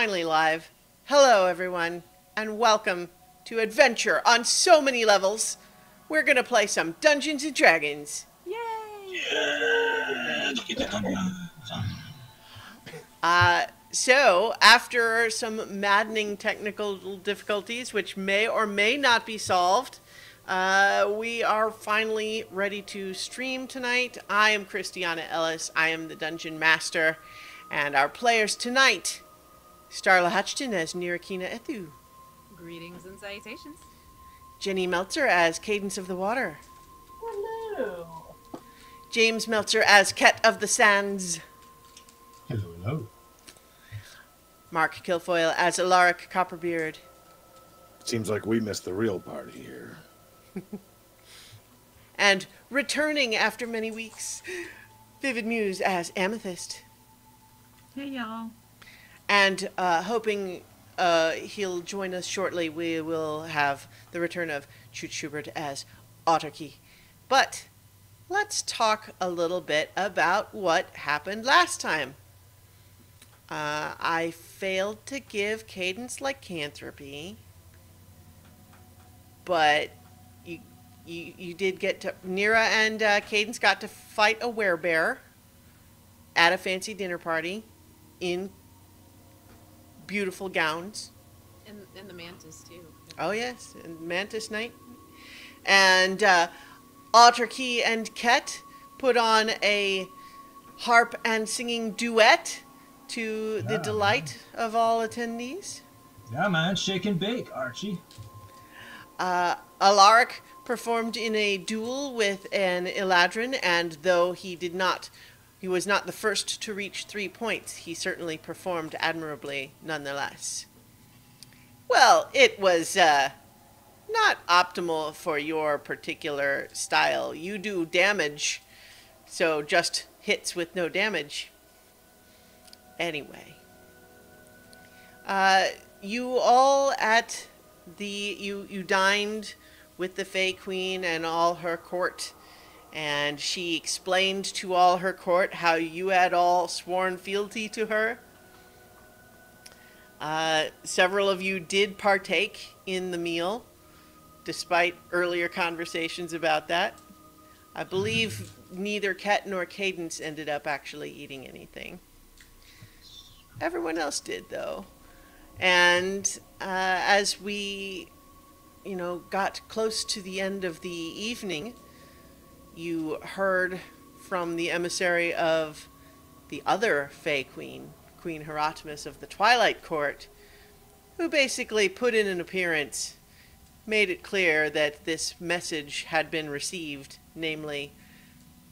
finally live. Hello, everyone, and welcome to Adventure on so many levels. We're gonna play some Dungeons and Dragons. Yay! So, after some maddening technical difficulties, which may or may not be solved, we are finally ready to stream tonight. I am Christiana Ellis. I am the Dungeon Master. And our players tonight, Starla Hutchton as Nirakina Ethu. Greetings and salutations. Jenny Meltzer as Cadence of the Water. Hello. James Meltzer as Ket of the Sands. Hello, hello. Mark Kilfoyle as Alaric Copperbeard. Seems like we missed the real party here. And returning after many weeks, Vivid Muse as Amethyst. Hey, y'all. And hoping he'll join us shortly, we will have the return of Chute Schubert as Autarky. But let's talk a little bit about what happened last time. I failed to give Cadence Lycanthropy, but you did get to... Nira and Cadence got to fight a werebear at a fancy dinner party in beautiful gowns. And the mantis, too. Oh, yes, and Mantis Night. And Autarky and Ket put on a harp and singing duet to the delight of all attendees. Yeah, man, shake and bake, Archie. Alaric performed in a duel with an Eladrin, and though he was not the first to reach 3 points, he certainly performed admirably nonetheless. Well, it was not optimal for your particular style. You do damage, so just hits with no damage. Anyway. You all at you dined with the Fey Queen and all her court, and she explained to all her court how you had all sworn fealty to her. Several of you did partake in the meal, despite earlier conversations about that. I believe neither Ket nor Cadence ended up actually eating anything. Everyone else did, though. And as we, got close to the end of the evening, you heard from the emissary of the other Fey Queen, Queen Hieratimus of the Twilight Court, who basically put in an appearance, made it clear that this message had been received, namely,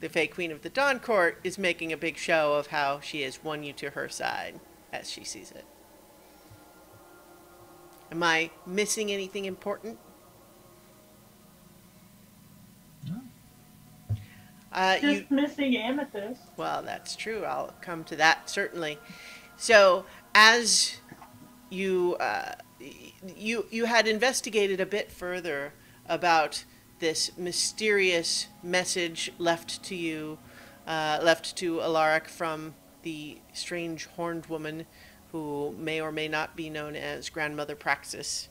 the Fey Queen of the Dawn Court is making a big show of how she has won you to her side, as she sees it. Am I missing anything important? Just missing Amethyst. Well, that's true. I'll come to that, certainly. So, as you had investigated a bit further about this mysterious message left to Alaric from the strange horned woman who may or may not be known as Grandmother Praxis.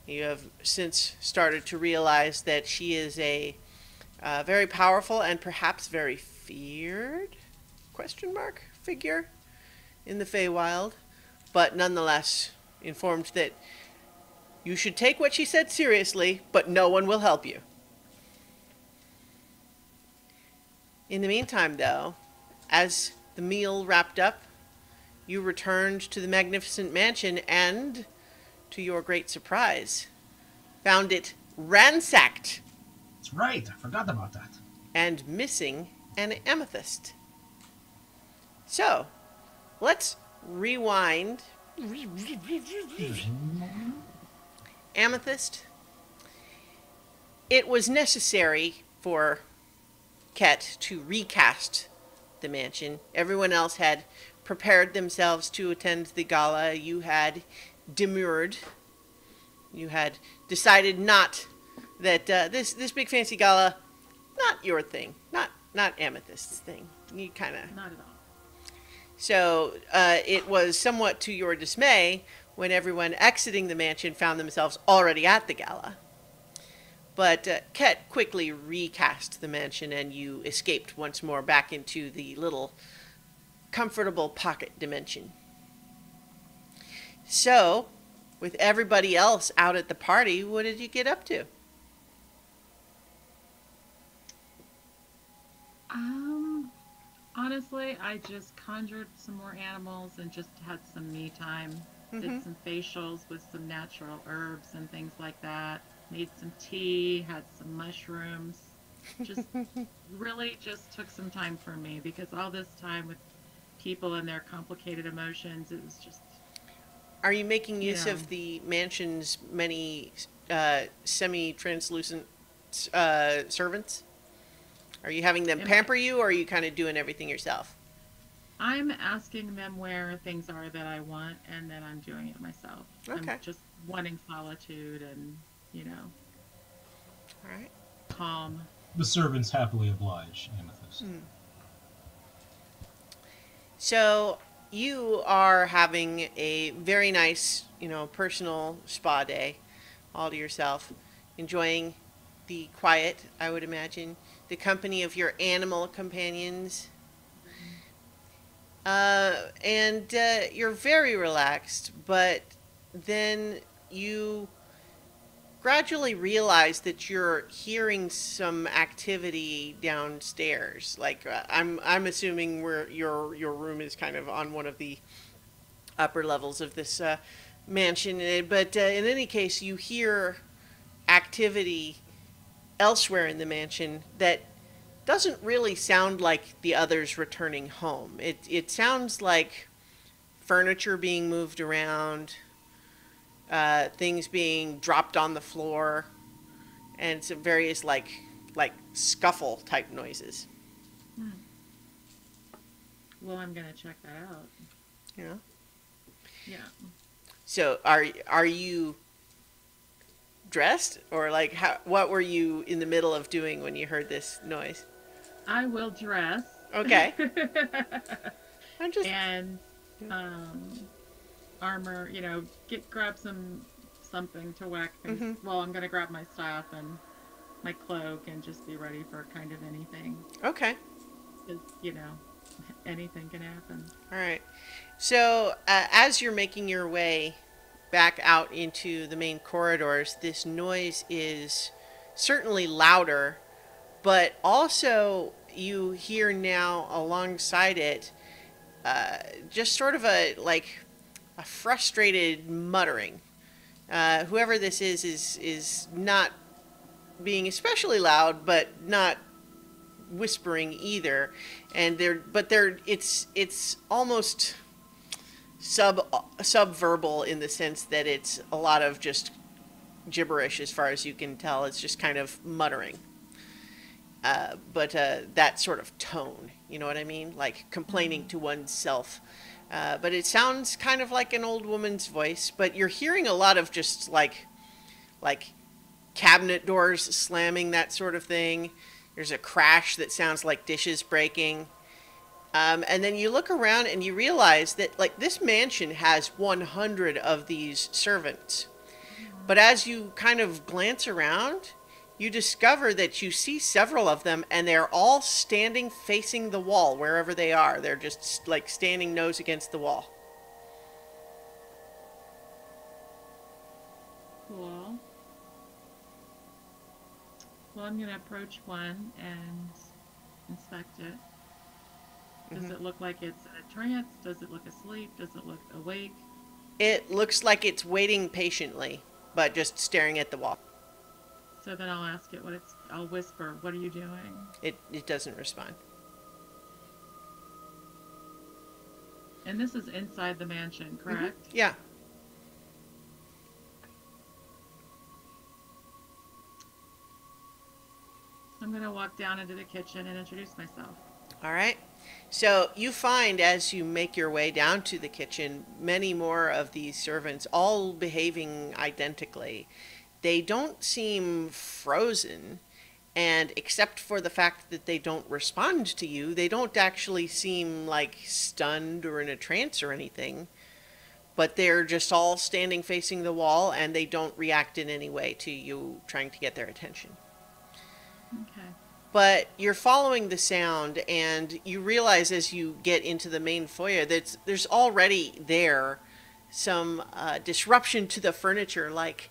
You have since started to realize that she is a very powerful and perhaps very feared figure in the Feywild, but nonetheless informed that you should take what she said seriously, but no one will help you. In the meantime, though, as the meal wrapped up, you returned to the magnificent mansion and, to your great surprise, found it ransacked. That's right, I forgot about that. And missing an amethyst. So, let's rewind. Amethyst. It was necessary for Ket to recast the mansion. Everyone else had prepared themselves to attend the gala. You had demurred. You had decided not that this big fancy gala, not your thing, not Amethyst's thing. You kind of... Not at all. So it was somewhat to your dismay when everyone exiting the mansion found themselves already at the gala. But Ket quickly recast the mansion and you escaped once more back into the little comfortable pocket dimension. So, with everybody else out at the party, what did you get up to? Honestly, I just conjured some more animals and just had some me time. Did some facials with some natural herbs and things like that. Made some tea, had some mushrooms. Just really just took some time for me because all this time with people and their complicated emotions, it was just... Are you making use of the mansion's many semi-translucent servants? Are you having them pamper you, or are you kind of doing everything yourself? I'm asking them where things are that I want, and then I'm doing it myself. Okay. I'm just wanting solitude and, All right. calm. The servants happily oblige, Amethyst. So you are having a very nice, personal spa day all to yourself, enjoying the quiet, I would imagine, the company of your animal companions. And you're very relaxed, but then you gradually realize that you're hearing some activity downstairs. Like I'm assuming your room is kind of on one of the upper levels of this mansion. But in any case, you hear activity elsewhere in the mansion that doesn't really sound like the others returning home. It sounds like furniture being moved around, things being dropped on the floor, and some various like scuffle type noises. Well, I'm gonna check that out. Yeah. So are you dressed, or like what were you in the middle of doing when you heard this noise? I will dress. Okay. I'm just armor, grab something to whack things. Well, I'm gonna grab my staff and my cloak and just be ready for kind of anything. Okay. Because, anything can happen. All right. So as you're making your way back out into the main corridors, this noise is certainly louder, but also you hear now alongside it just sort of a frustrated muttering. Whoever this is not being especially loud, but not whispering either, and it's almost subverbal in the sense that it's a lot of just gibberish as far as you can tell. It's just kind of muttering, but that sort of tone, you know what I mean, like complaining to oneself. But it sounds kind of like an old woman's voice, but you're hearing a lot of just like cabinet doors slamming, that sort of thing. There's a crash that sounds like dishes breaking. And then you look around and you realize that this mansion has 100 of these servants. But as you kind of glance around, you discover that you see several of them and they're all standing facing the wall wherever they are. They're just standing nose against the wall. Cool. Well, I'm going to approach one and inspect it. Does it look like it's in a trance? Does it look asleep? Does it look awake? It looks like it's waiting patiently, but just staring at the wall. So then I'll ask it I'll whisper, "What are you doing?" It doesn't respond. And this is inside the mansion, correct? Yeah. I'm going to walk down into the kitchen and introduce myself. All right. So you find as you make your way down to the kitchen, many more of these servants, all behaving identically. They don't seem frozen, And except for the fact that they don't respond to you, they don't actually seem like stunned or in a trance or anything. But they're just all standing facing the wall, and they don't react in any way to you trying to get their attention. Okay. But you're following the sound, and you realize as you get into the main foyer that there's already there some disruption to the furniture, like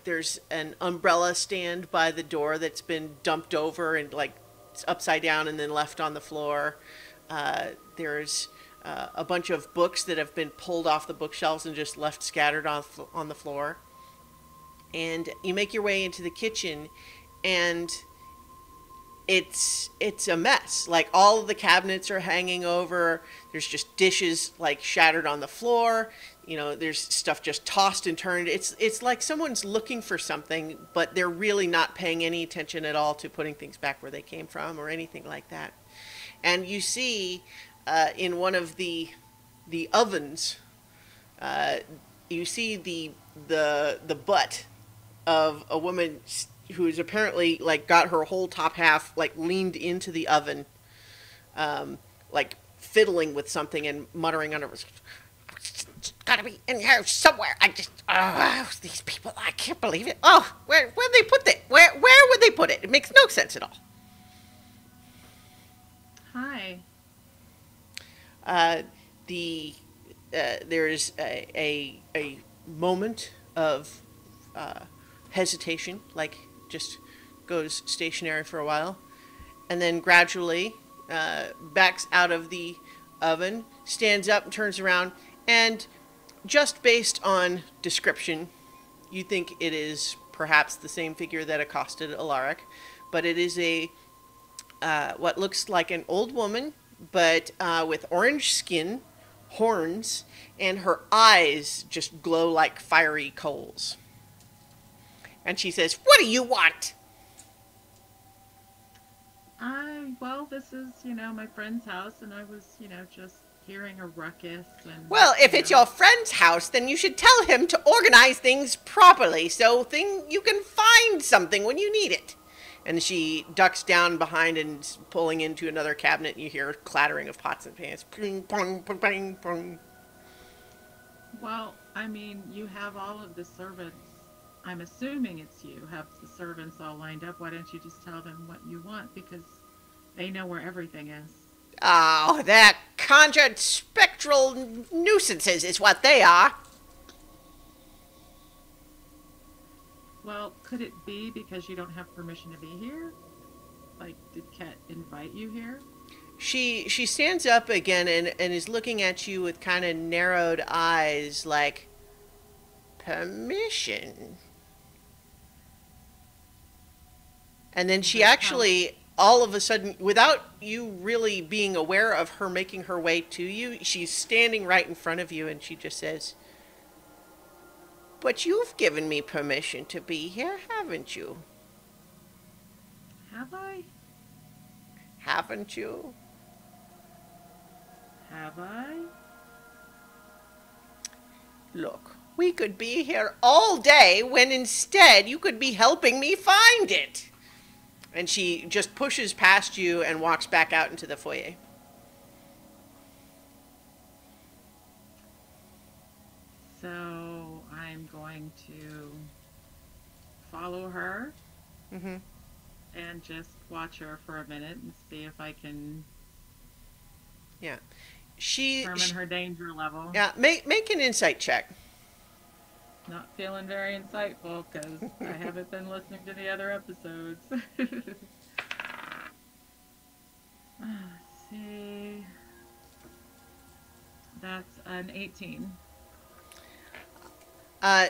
there's an umbrella stand by the door that's been dumped over and like it's upside down and then left on the floor. There's a bunch of books that have been pulled off the bookshelves and just left scattered on the floor. And you make your way into the kitchen, and it's a mess. Like, all of the cabinets are hanging over. There's just dishes like shattered on the floor. You know, there's stuff just tossed and turned. It's like someone's looking for something, but they're really not paying any attention at all to putting things back where they came from or anything like that. And you see in one of the ovens, you see the butt of a woman who's apparently like got her whole top half like leaned into the oven, like fiddling with something and muttering under her. It's gotta be in here somewhere. These people, I can't believe it. Oh, where'd they put that? Where would they put it? It makes no sense at all. Hi. There's a moment of hesitation, like just goes stationary for a while, and then gradually backs out of the oven, stands up and turns around, and just based on description, you think it is perhaps the same figure that accosted Alaric, but it is what looks like an old woman, but with orange skin, horns, and her eyes just glow like fiery coals. And she says, "What do you want?" Well, this is, my friend's house, and I was, just hearing a ruckus. And Well, if it's your friend's house, then you should tell him to organize things properly so you can find something when you need it. And she ducks down behind and is pulling into another cabinet, and you hear clattering of pots and pans. Ping, pong, pong, ping, pong. Well, I mean, you have all of the servants. I'm assuming it's you have the servants all lined up. Why don't you just tell them what you want? Because they know where everything is. Oh, that conjured spectral nuisances is what they are. Well, could it be because you don't have permission to be here? Like, did Ket invite you here? She stands up again and is looking at you with kind of narrowed eyes, like, permission? And then she actually, all of a sudden, without you really being aware of her making her way to you, she's standing right in front of you, and she just says, "But you've given me permission to be here, haven't you?" Have I? Haven't you? Have I? Look, we could be here all day when instead you could be helping me find it. And she just pushes past you and walks back out into the foyer. So I'm going to follow her and just watch her for a minute and see if I can Yeah. determine her danger level. Yeah, make an insight check. Not feeling very insightful because I haven't been listening to the other episodes. Let's see. That's an 18.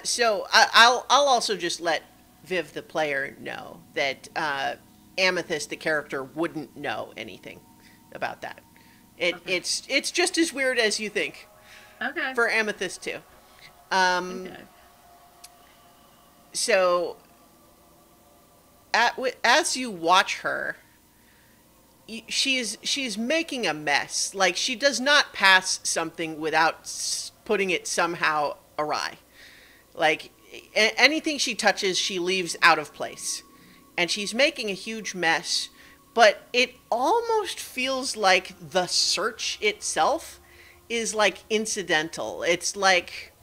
So I'll also just let Viv, the player, know that Amethyst, the character, wouldn't know anything about that. It's just as weird as you think. Okay. For Amethyst too. Okay. So, as you watch her, she's making a mess. Like, she does not pass something without putting it somehow awry. Like, anything she touches, she leaves out of place. and she's making a huge mess, but it almost feels like the search itself is like incidental. It's like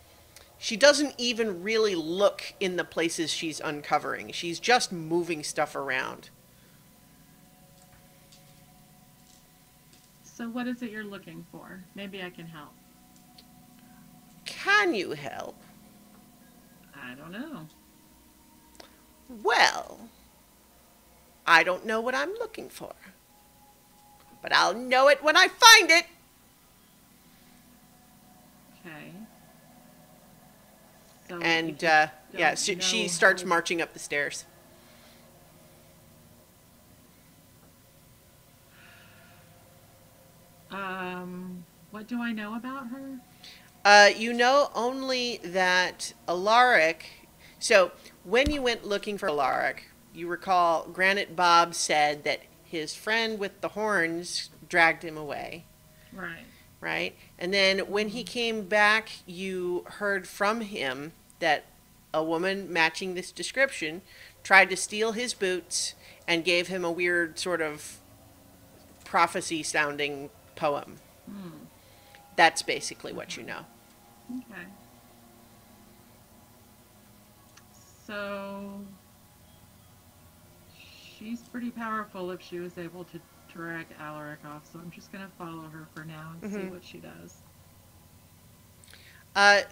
she doesn't even really look in the places she's uncovering. She's just moving stuff around. So what is it you're looking for? Maybe I can help. Can you help? I don't know. Well, I don't know what I'm looking for, but I'll know it when I find it. Okay. So And if you yeah, don't she know starts how- marching up the stairs. What do I know about her? You know only that Alaric. So when you went looking for Alaric, you recall Granite Bob said that his friend with the horns dragged him away, Right. right? And then when he came back, you heard from him that a woman matching this description tried to steal his boots and gave him a weird sort of prophecy sounding poem. That's basically what you know. Okay. So she's pretty powerful if she was able to drag Alaric off, so I'm just going to follow her for now and see what she does.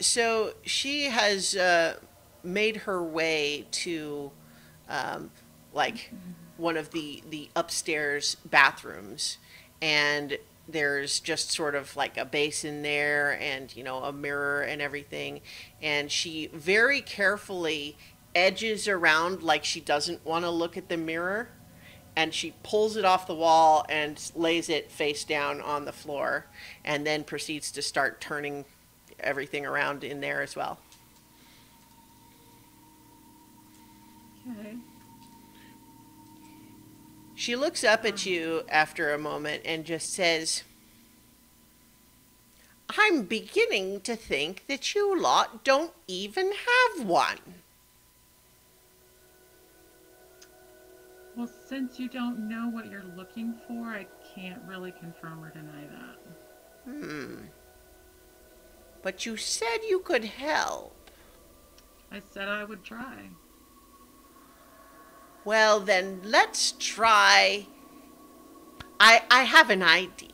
So she has made her way to like one of the upstairs bathrooms, and there's just sort of like a basin there and, you know, a mirror and everything. And she very carefully edges around like she doesn't want to look at the mirror. And she pulls it off the wall and lays it face down on the floor, and then proceeds to start turning everything around in there as well. Okay. She looks up at you after a moment and just says, I'm beginning to think that you lot don't even have one. Well, since you don't know what you're looking for, I can't really confirm or deny that. But you said you could help. I said I would try. Well, then let's try. I have an idea.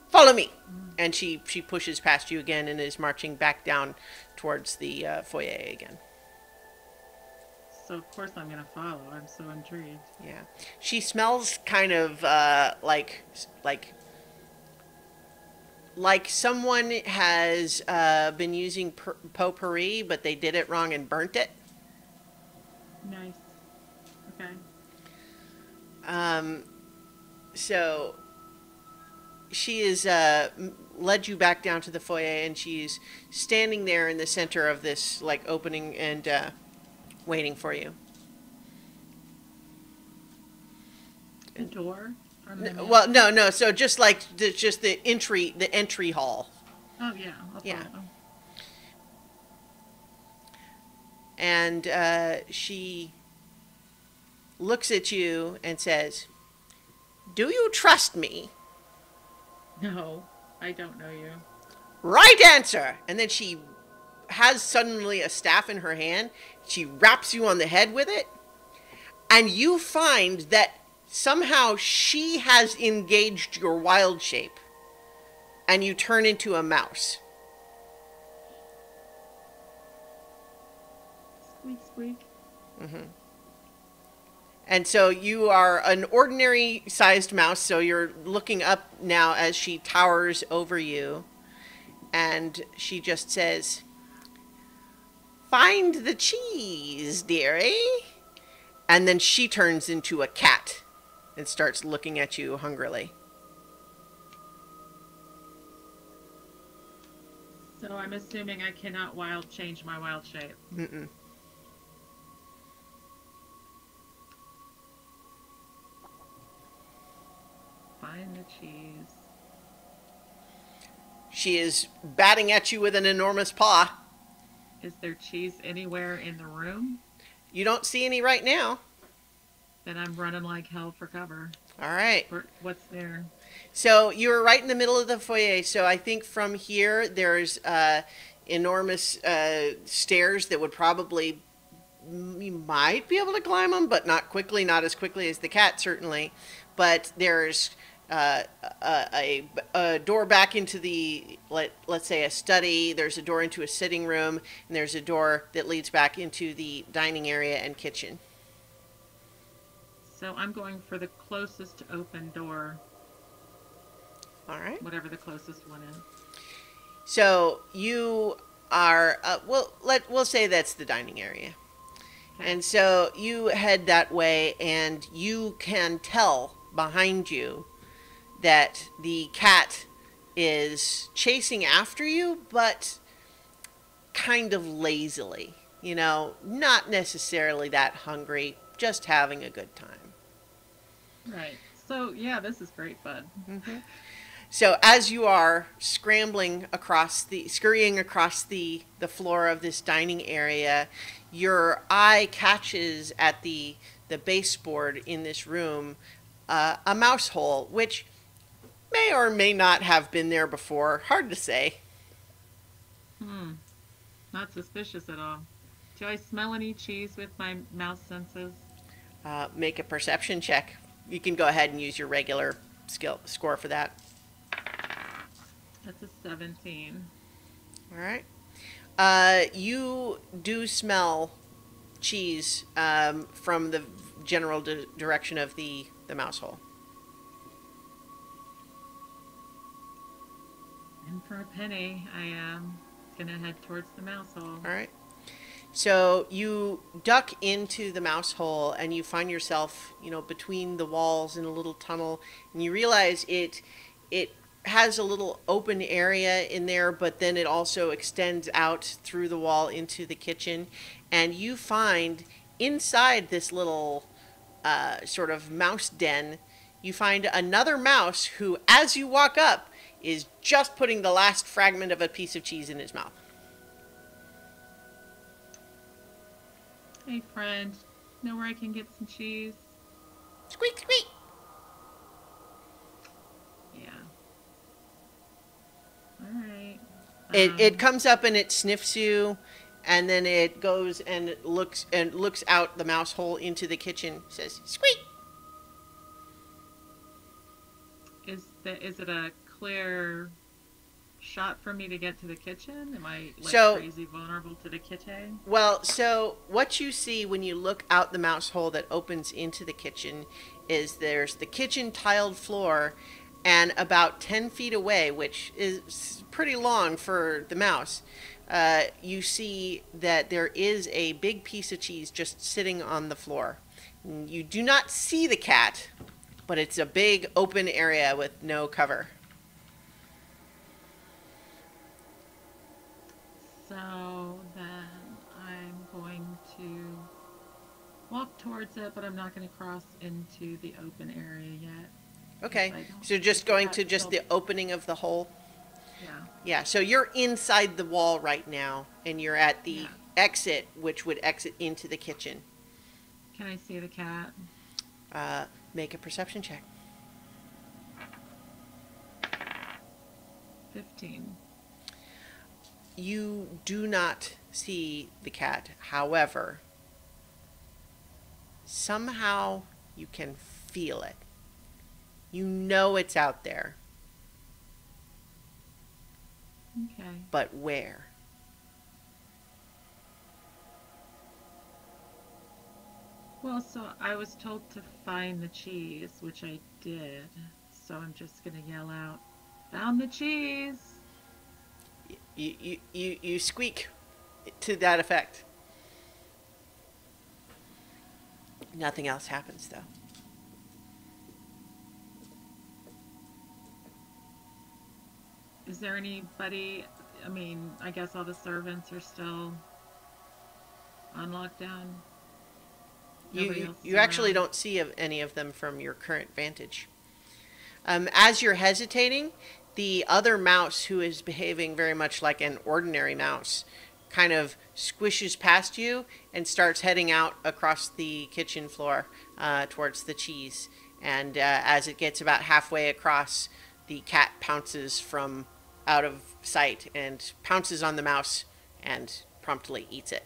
Follow me. And she pushes past you again and is marching back down towards the foyer again. So of course I'm gonna follow. I'm so intrigued. Yeah. She smells kind of like someone has been using potpourri, but they did it wrong and burnt it. Nice. Okay. So she is led you back down to the foyer, and she's standing there in the center of this like opening and waiting for you. The door? From the Well, no. So just like the entry hall. Oh yeah. I'll Yeah. follow. And she looks at you and says, "Do you trust me?" No, I don't know you. Right answer. And then she has suddenly a staff in her hand. She raps you on the head with it, and you find that somehow she has engaged your wild shape, and you turn into a mouse. Squeak, squeak. And so you are an ordinary sized mouse, so you're looking up now as she towers over you, and she just says, "Find the cheese, dearie." And then she turns into a cat and starts looking at you hungrily. So I'm assuming I cannot change my wild shape. Mm-mm. Find the cheese. She is batting at you with an enormous paw. Is there cheese anywhere in the room? You don't see any right now. Then I'm running like hell for cover. All right. What's there? So you're right in the middle of the foyer. So I think from here there's enormous stairs that would probably, you might be able to climb them, but not quickly, not as quickly as the cat certainly. But there's a door back into the, let's say a study. There's a door into a sitting room, and there's a door that leads back into the dining area and kitchen. So I'm going for the closest open door. All right. Whatever the closest one is. So you are, we'll say that's the dining area. Okay. And so you head that way, and you can tell behind you that the cat is chasing after you, but kind of lazily. You know, not necessarily that hungry, just having a good time. Right. So, yeah, this is great fun. Mm-hmm. So as you are scrambling scurrying across the floor of this dining area, your eye catches at the baseboard in this room a mouse hole, which may or may not have been there before. Hard to say. Not suspicious at all. Do I smell any cheese with my mouse senses? Make a perception check. You can go ahead and use your regular score for that. That's a 17. All right. You do smell cheese from the general direction of the mouse hole. And for a penny, I am going to head towards the mouse hole. All right. So you duck into the mouse hole, and you find yourself, between the walls in a little tunnel, and you realize it has a little open area in there, but then it also extends out through the wall into the kitchen, and you find inside this little sort of mouse den, you find another mouse who, as you walk up, is just putting the last fragment of a piece of cheese in his mouth. Hey, friend. Know where I can get some cheese? Squeak, squeak. Yeah. All right. It comes up and it sniffs you, and then it goes and it looks out the mouse hole into the kitchen. Says, "Squeak." Is it a clear shot for me to get to the kitchen? Am I crazy vulnerable to the kitchen? Well, so what you see when you look out the mouse hole that opens into the kitchen is there's the kitchen tiled floor, and about 10 feet away, which is pretty long for the mouse, you see that there is a big piece of cheese just sitting on the floor. You do not see the cat, but it's a big open area with no cover. So then I'm going to walk towards it, but I'm not going to cross into the open area yet. Okay, so just going to just the opening of the hole? Yeah. Yeah, so you're inside the wall right now, and you're at the exit, which would exit into the kitchen. Can I see the cat? Make a perception check. 15. You do not see the cat. However, somehow you can feel it. You know it's out there. Okay. But where? Well, so I was told to find the cheese, which I did. So I'm just going to yell out, "Found the cheese!" You squeak to that effect. Nothing else happens, though. Is there anybody? I mean, I guess all the servants are still on lockdown. You actually don't see any of them from your current vantage. As you're hesitating, the other mouse, who is behaving very much like an ordinary mouse, kind of squishes past you and starts heading out across the kitchen floor towards the cheese. And as it gets about halfway across, the cat pounces from out of sight and pounces on the mouse and promptly eats it.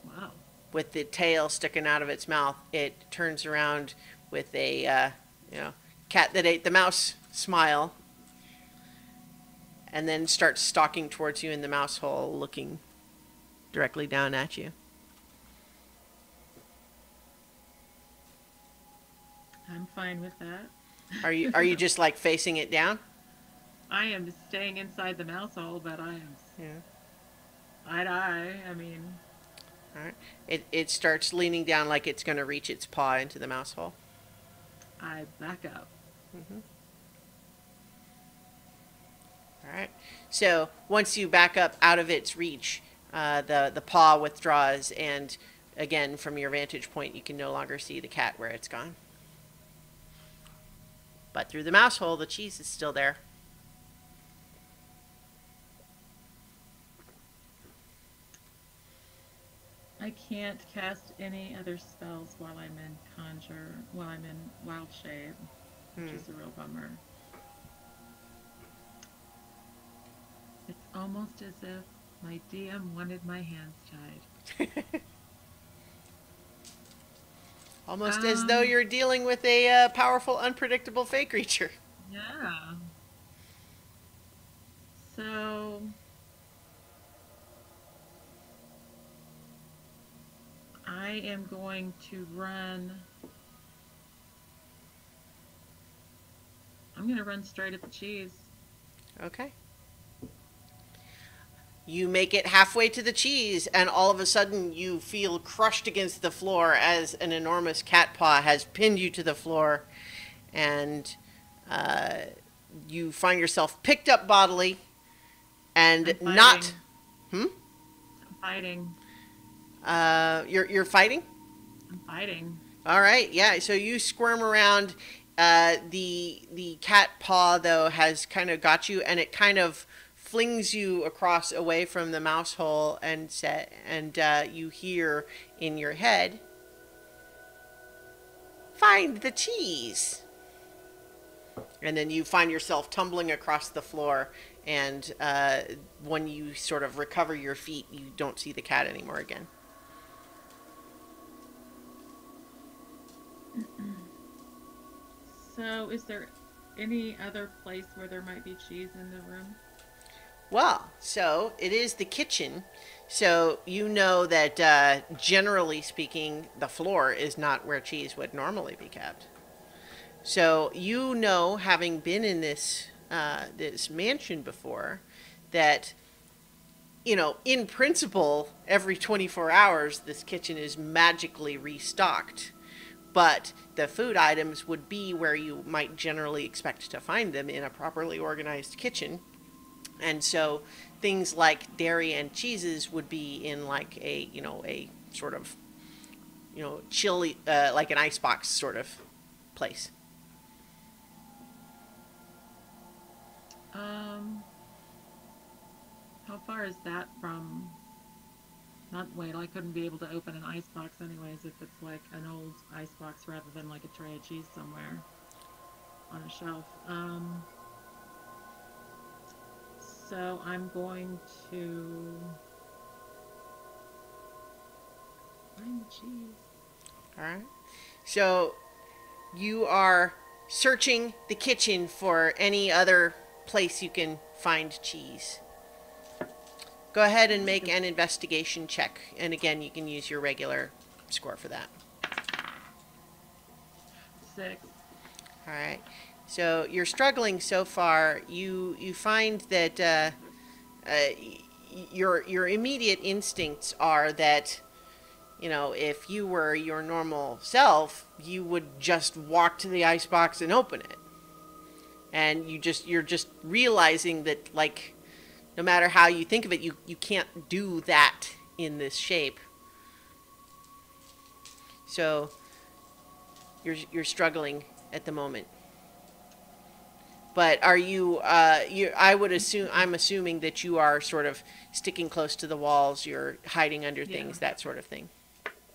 Wow. With the tail sticking out of its mouth, it turns around with a cat that ate the mouse smile, and then starts stalking towards you in the mouse hole, looking directly down at you. I'm fine with that. Are you just like facing it down? I am staying inside the mouse hole, but I am Yeah. eye to eye. I mean, All right. It starts leaning down like it's going to reach its paw into the mouse hole. I back up. All right. So once you back up out of its reach, the paw withdraws, and again, from your vantage point, you can no longer see the cat where it's gone. But through the mouse hole, the cheese is still there. I can't cast any other spells while I'm in Wild Shade, which is a real bummer. It's almost as if my DM wanted my hands tied. Almost as though you're dealing with a powerful, unpredictable fey creature. Yeah. So I am going to run. I'm going to run straight at the cheese. Okay. You make it halfway to the cheese, and all of a sudden you feel crushed against the floor as an enormous cat paw has pinned you to the floor, and you find yourself picked up bodily and not. I'm fighting. You're fighting? I'm fighting. All right, yeah. So you squirm around. The cat paw though has kind of got you, and it kind of flings you across away from the mouse hole, and you hear in your head, "Find the cheese." And then you find yourself tumbling across the floor, and when you sort of recover your feet, you don't see the cat anymore again. So, is there any other place where there might be cheese in the room? Well, so it is the kitchen. So you know that generally speaking, the floor is not where cheese would normally be kept. So you know, having been in this mansion before, that in principle, every 24 hours, this kitchen is magically restocked. But the food items would be where you might generally expect to find them in a properly organized kitchen. And so things like dairy and cheeses would be in like a sort of, chilly, like an icebox sort of place. How far is that from? Wait, I couldn't be able to open an icebox anyways if it's like an old icebox rather than like a tray of cheese somewhere on a shelf. So I'm going to find the cheese. All right. So you are searching the kitchen for any other place you can find cheese. Go ahead and make an investigation check. And again, you can use your regular score for that. 6. All right. So you're struggling so far. You find that your immediate instincts are that, if you were your normal self, you would just walk to the icebox and open it. And you're just realizing that, like, no matter how you think of it, you can't do that in this shape. So you're struggling at the moment. But are you, I'm assuming that you are sort of sticking close to the walls, you're hiding under Yeah. things, that sort of thing.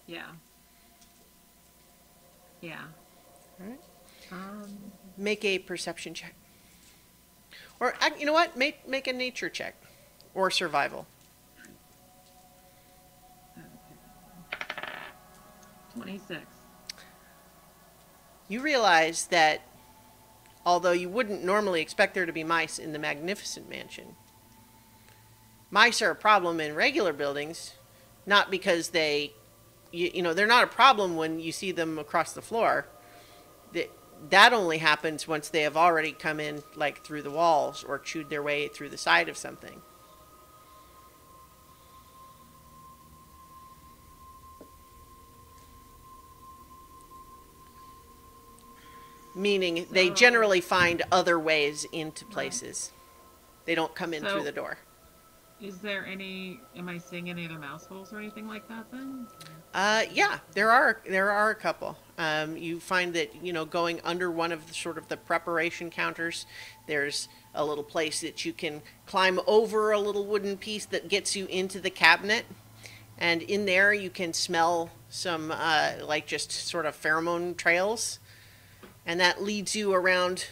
Yeah. Yeah. Alright. Um, Make a perception check. Or, you know what? Make a nature check. Or survival. okay. 26. You realize that although you wouldn't normally expect there to be mice in the Magnificent Mansion, mice are a problem in regular buildings, not because they're not a problem when you see them across the floor. That only happens once they have already come in, like, through the walls or chewed their way through the side of something. Meaning they So- generally find other ways into places. They don't come in So- through the door. Am I seeing any other mouse holes or anything like that then? Yeah, there are a couple. You find that, going under one of the preparation counters, there's a little place that you can climb over a little wooden piece that gets you into the cabinet. And in there you can smell some, just sort of pheromone trails. And that leads you around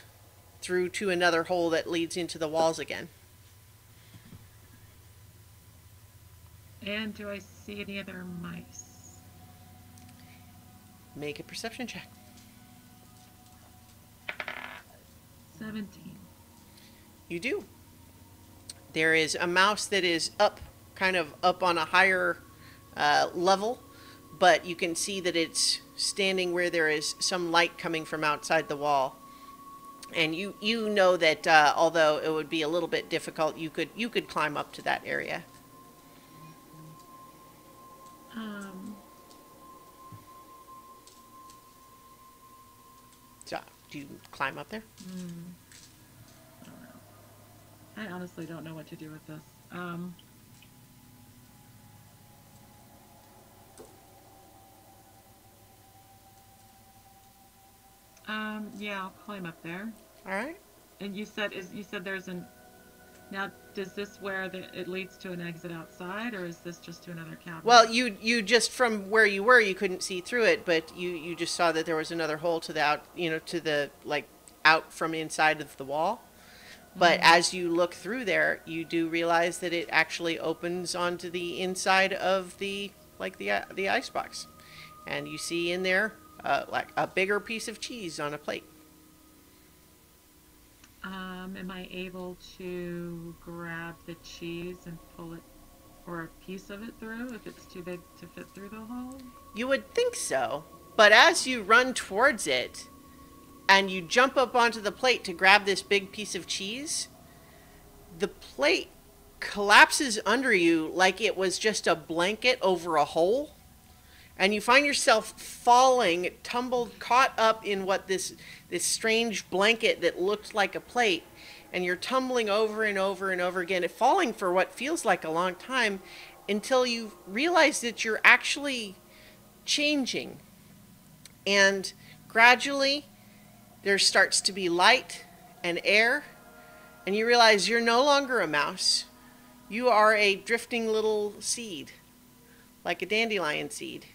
through to another hole that leads into the walls again. And do I see any other mice? Make a perception check. 17. You do. There is a mouse that is kind of up on a higher level, but you can see that it's standing where there is some light coming from outside the wall. And you know that although it would be a little bit difficult, you could climb up to that area. So, do you climb up there? I don't know. I honestly don't know what to do with this. Yeah, I'll climb up there. All right. And you said there's now, does this where it leads to an exit outside, or is this just to another cabinet? Well, you just, from where you were, you couldn't see through it, but you just saw that there was another hole to the out from inside of the wall. But as you look through there, you do realize that it actually opens onto the inside of the icebox. And you see in there like a bigger piece of cheese on a plate. Am I able to grab the cheese and pull it, or a piece of it through, if it's too big to fit through the hole? You would think so, but as you run towards it and you jump up onto the plate to grab this big piece of cheese, the plate collapses under you like it was just a blanket over a hole. And you find yourself falling, caught up in what this strange blanket that looked like a plate, and you're tumbling over and over and over again, falling for what feels like a long time, until you realize that you're actually changing. And gradually, there starts to be light and air, and you realize you're no longer a mouse. You are a drifting little seed, like a dandelion seed.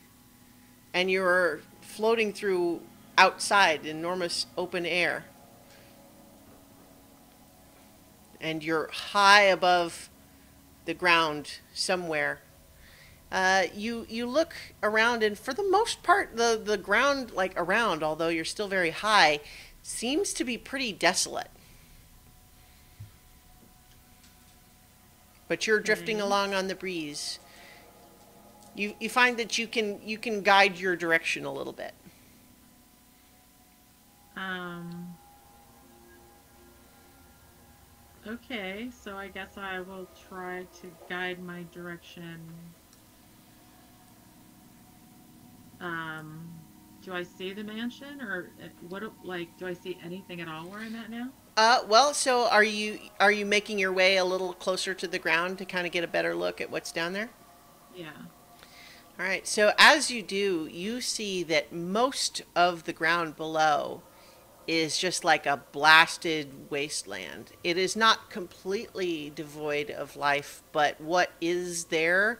And you're floating through outside enormous open air. And you're high above the ground somewhere. You look around, and for the most part, the ground around, although you're still very high, seems to be pretty desolate. But you're drifting along on the breeze. You find that you can guide your direction a little bit. Okay, so I guess I will try to guide my direction. Do I see the mansion, or do I see anything at all where I'm at now? Well, so are you making your way a little closer to the ground to kind of get a better look at what's down there? Yeah. All right, so as you do, you see that most of the ground below is just like a blasted wasteland. It is not completely devoid of life, but what is there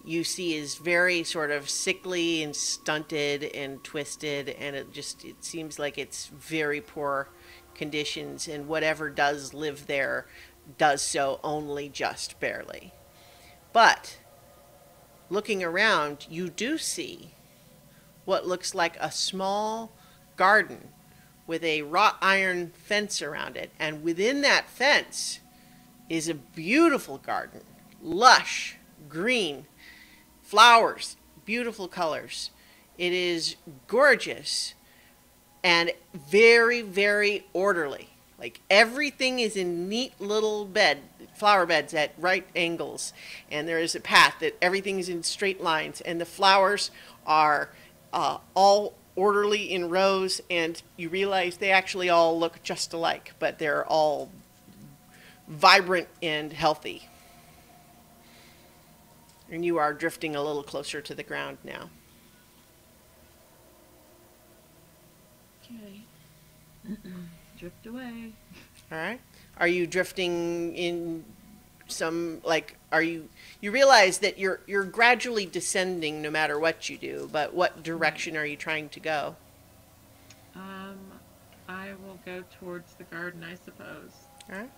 you see is very sort of sickly and stunted and twisted, and it seems like it's very poor conditions, and whatever does live there does so only just barely. But looking around, you do see what looks like a small garden with a wrought iron fence around it, and within that fence is a beautiful garden, lush, green, flowers, beautiful colors. It is gorgeous and very, very orderly. Like everything is in neat little flower beds at right angles, and there is a path that everything is in straight lines, and the flowers are all orderly in rows, and you realize they actually all look just alike, but they're all vibrant and healthy. And you are drifting a little closer to the ground now. Okay. Drift away. All right. Are you drifting in some, like, you realize that you're gradually descending no matter what you do, but what direction are you trying to go? I will go towards the garden, I suppose. All right.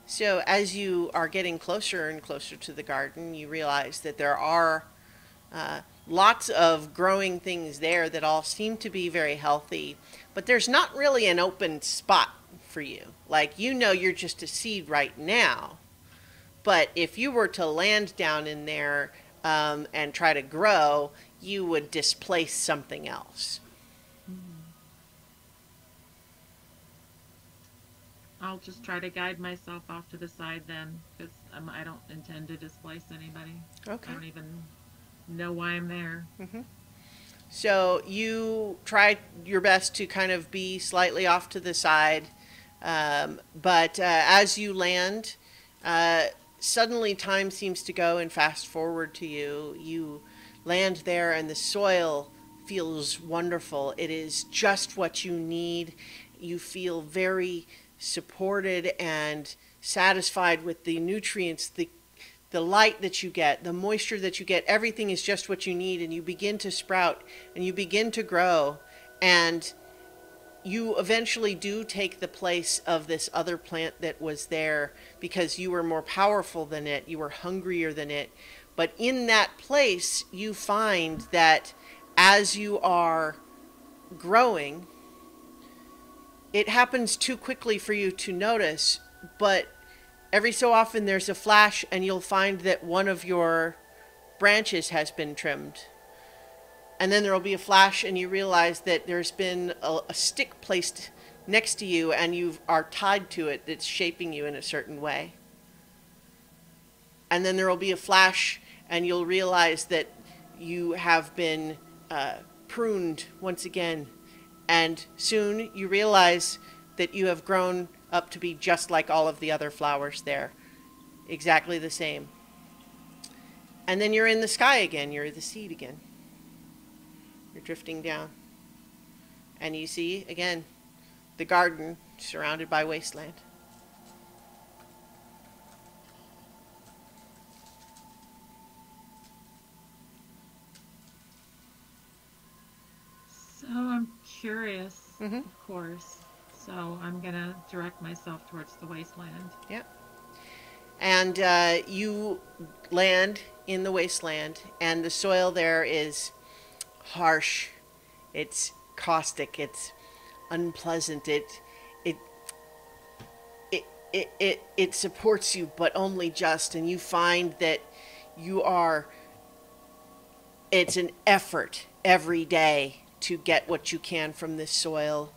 So as you are getting closer and closer to the garden, you realize that there are lots of growing things there that all seem to be very healthy, but there's not really an open spot for you. Like, you're just a seed right now, but if you were to land down in there and try to grow, you would displace something else. I'll just try to guide myself off to the side then, because I don't intend to displace anybody. Okay. I don't even know why I'm there. Mm-hmm. So you try your best to kind of be slightly off to the side, but as you land, suddenly time seems to go and fast forward to you. You land there and the soil feels wonderful. It is just what you need. You feel very supported and satisfied with the nutrients, the light that you get, the moisture that you get. Everything is just what you need, and you begin to sprout and you begin to grow, and you eventually do take the place of this other plant that was there because you were more powerful than it, you were hungrier than it. But in that place, you find that as you are growing, it happens too quickly for you to notice, but every so often there's a flash and you'll find that one of your branches has been trimmed. And then there will be a flash and you realize that there's been a stick placed next to you and you are tied to it that's shaping you in a certain way. And then there will be a flash and you'll realize that you have been pruned once again. And soon you realize that you have grown up to be just like all of the other flowers there. Exactly the same. And then you're in the sky again. You're the seed again. You're drifting down. And you see, again, the garden surrounded by wasteland. So I'm curious, Mm-hmm. of course. So I'm going to direct myself towards the wasteland. Yep. And you land in the wasteland, and the soil there is harsh. It's caustic. It's unpleasant. It supports you, but only just. And you find that it's an effort every day to get what you can from this soil,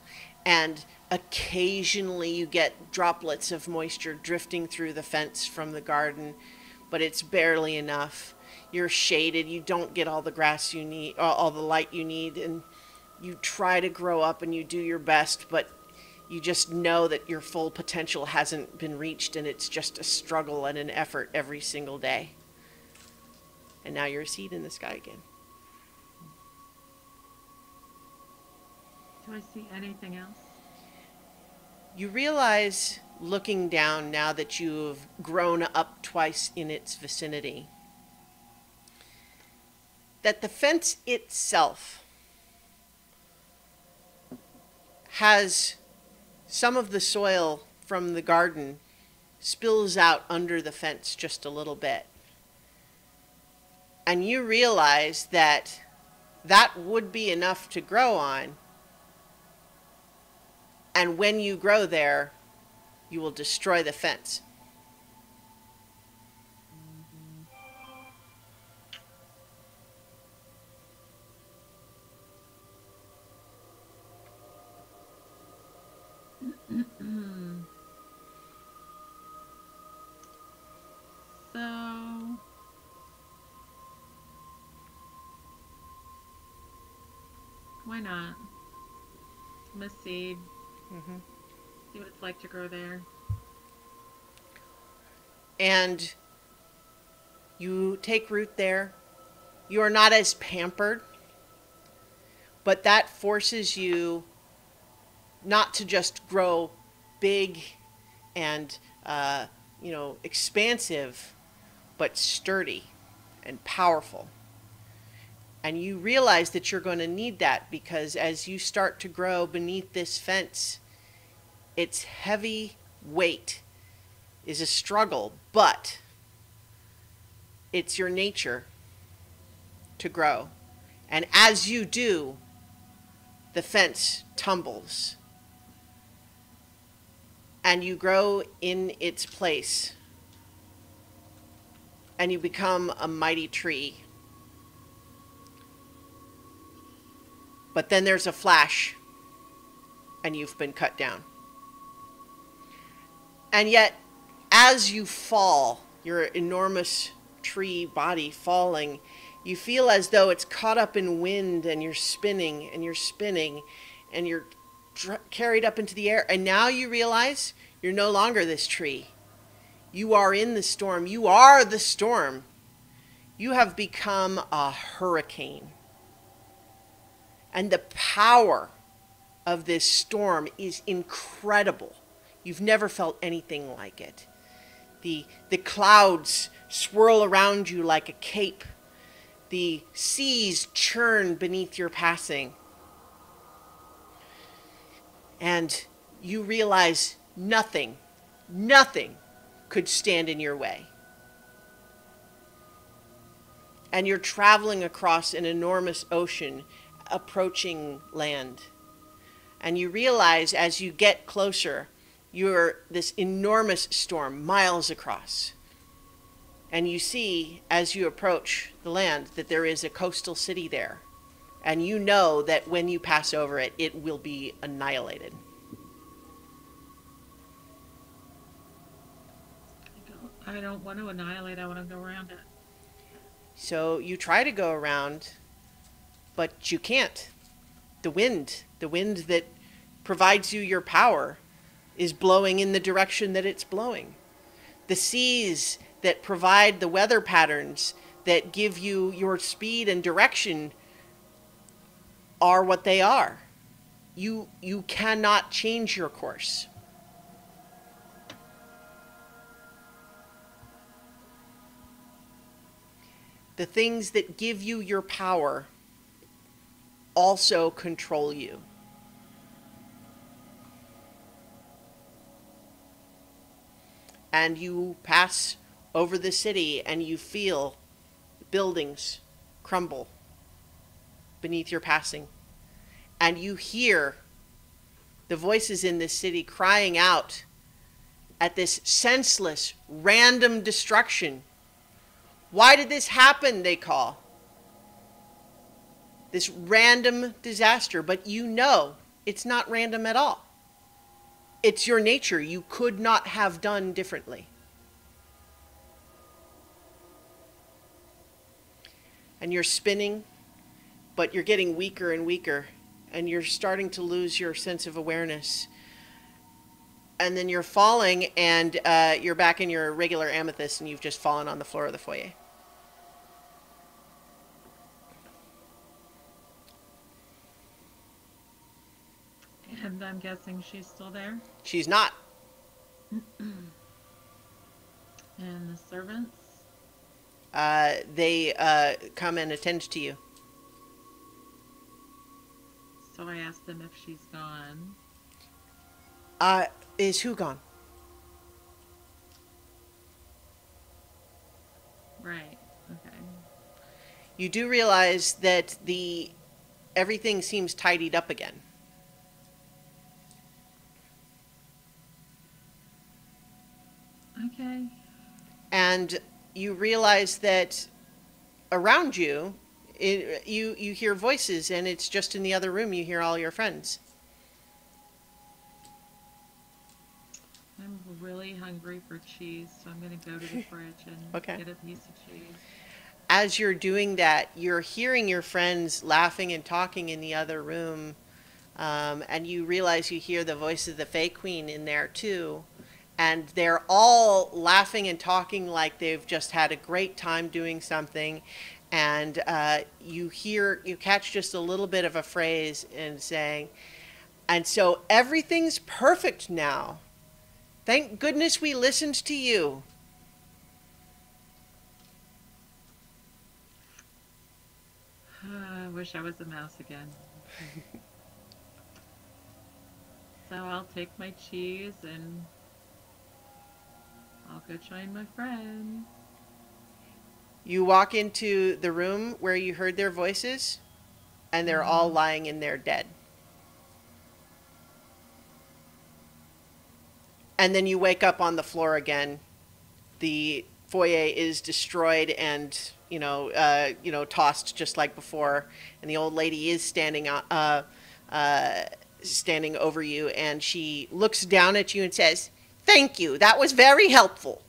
and occasionally you get droplets of moisture drifting through the fence from the garden, but it's barely enough. You're shaded, you don't get all the grass you need, all the light you need, and you try to grow up and you do your best, but you just know that your full potential hasn't been reached, and it's just a struggle and an effort every single day. And now you're a seed in the sky again. Do I see anything else? You realize, looking down now that you've grown up twice in its vicinity, that the fence itself has some of the soil from the garden spills out under the fence just a little bit. And you realize that that would be enough to grow on. And when you grow there, you will destroy the fence. So, why not? I'm a seed. Mm-hmm. See what it's like to grow there. And you take root there. You are not as pampered, but that forces you not to just grow big and, expansive, but sturdy and powerful. And you realize that you're going to need that because as you start to grow beneath this fence, its heavy weight is a struggle, but it's your nature to grow. And as you do, the fence tumbles. And you grow in its place. And you become a mighty tree. But then there's a flash, and you've been cut down. And yet, as you fall, your enormous tree body falling, you feel as though it's caught up in wind, and you're spinning, and you're spinning, and you're carried up into the air. And now you realize you're no longer this tree. You are in the storm. You are the storm. You have become a hurricane. And the power of this storm is incredible. You've never felt anything like it. The clouds swirl around you like a cape. The seas churn beneath your passing. And you realize nothing could stand in your way. And you're traveling across an enormous ocean, approaching land. And you realize as you get closer, you're this enormous storm, miles across. And you see, as you approach the land, that there is a coastal city there. And you know that when you pass over it, it will be annihilated. I don't want to annihilate, I want to go around it. So you try to go around, but you can't. The wind that provides you your power is blowing in the direction that it's blowing. The seas that provide the weather patterns that give you your speed and direction are what they are. You cannot change your course. The things that give you your power also control you. And you pass over the city and you feel buildings crumble beneath your passing. And you hear the voices in this city crying out at this senseless, random destruction. Why did this happen, they call. This random disaster, but you know it's not random at all. It's your nature. You could not have done differently. And you're spinning, but you're getting weaker and weaker, and you're starting to lose your sense of awareness. And then you're falling, and you're back in your regular amethyst, and you've just fallen on the floor of the foyer. And And I'm guessing she's still there? She's not. And the servants? They come and attend to you. So I asked them if she's gone. Is who gone? Right. Okay. You do realize that everything seems tidied up again. Okay. And you realize that around you, you hear voices, and it's just in the other room you hear all your friends. I'm really hungry for cheese, so I'm going to go to the fridge and Okay. get a piece of cheese. As you're doing that, you're hearing your friends laughing and talking in the other room, and you realize you hear the voice of the Fae Queen in there too, and they're all laughing and talking like they've just had a great time doing something, and you catch just a little bit of a phrase in saying, "And so everything's perfect now. Thank goodness we listened to you." I wish I was a mouse again. So I'll take my cheese and I'll go join my friends. You walk into the room where you heard their voices, and they're all lying in there dead. And then you wake up on the floor again. The foyer is destroyed and, tossed just like before. And the old lady is standing over you, and she looks down at you and says, "Thank you. That was very helpful."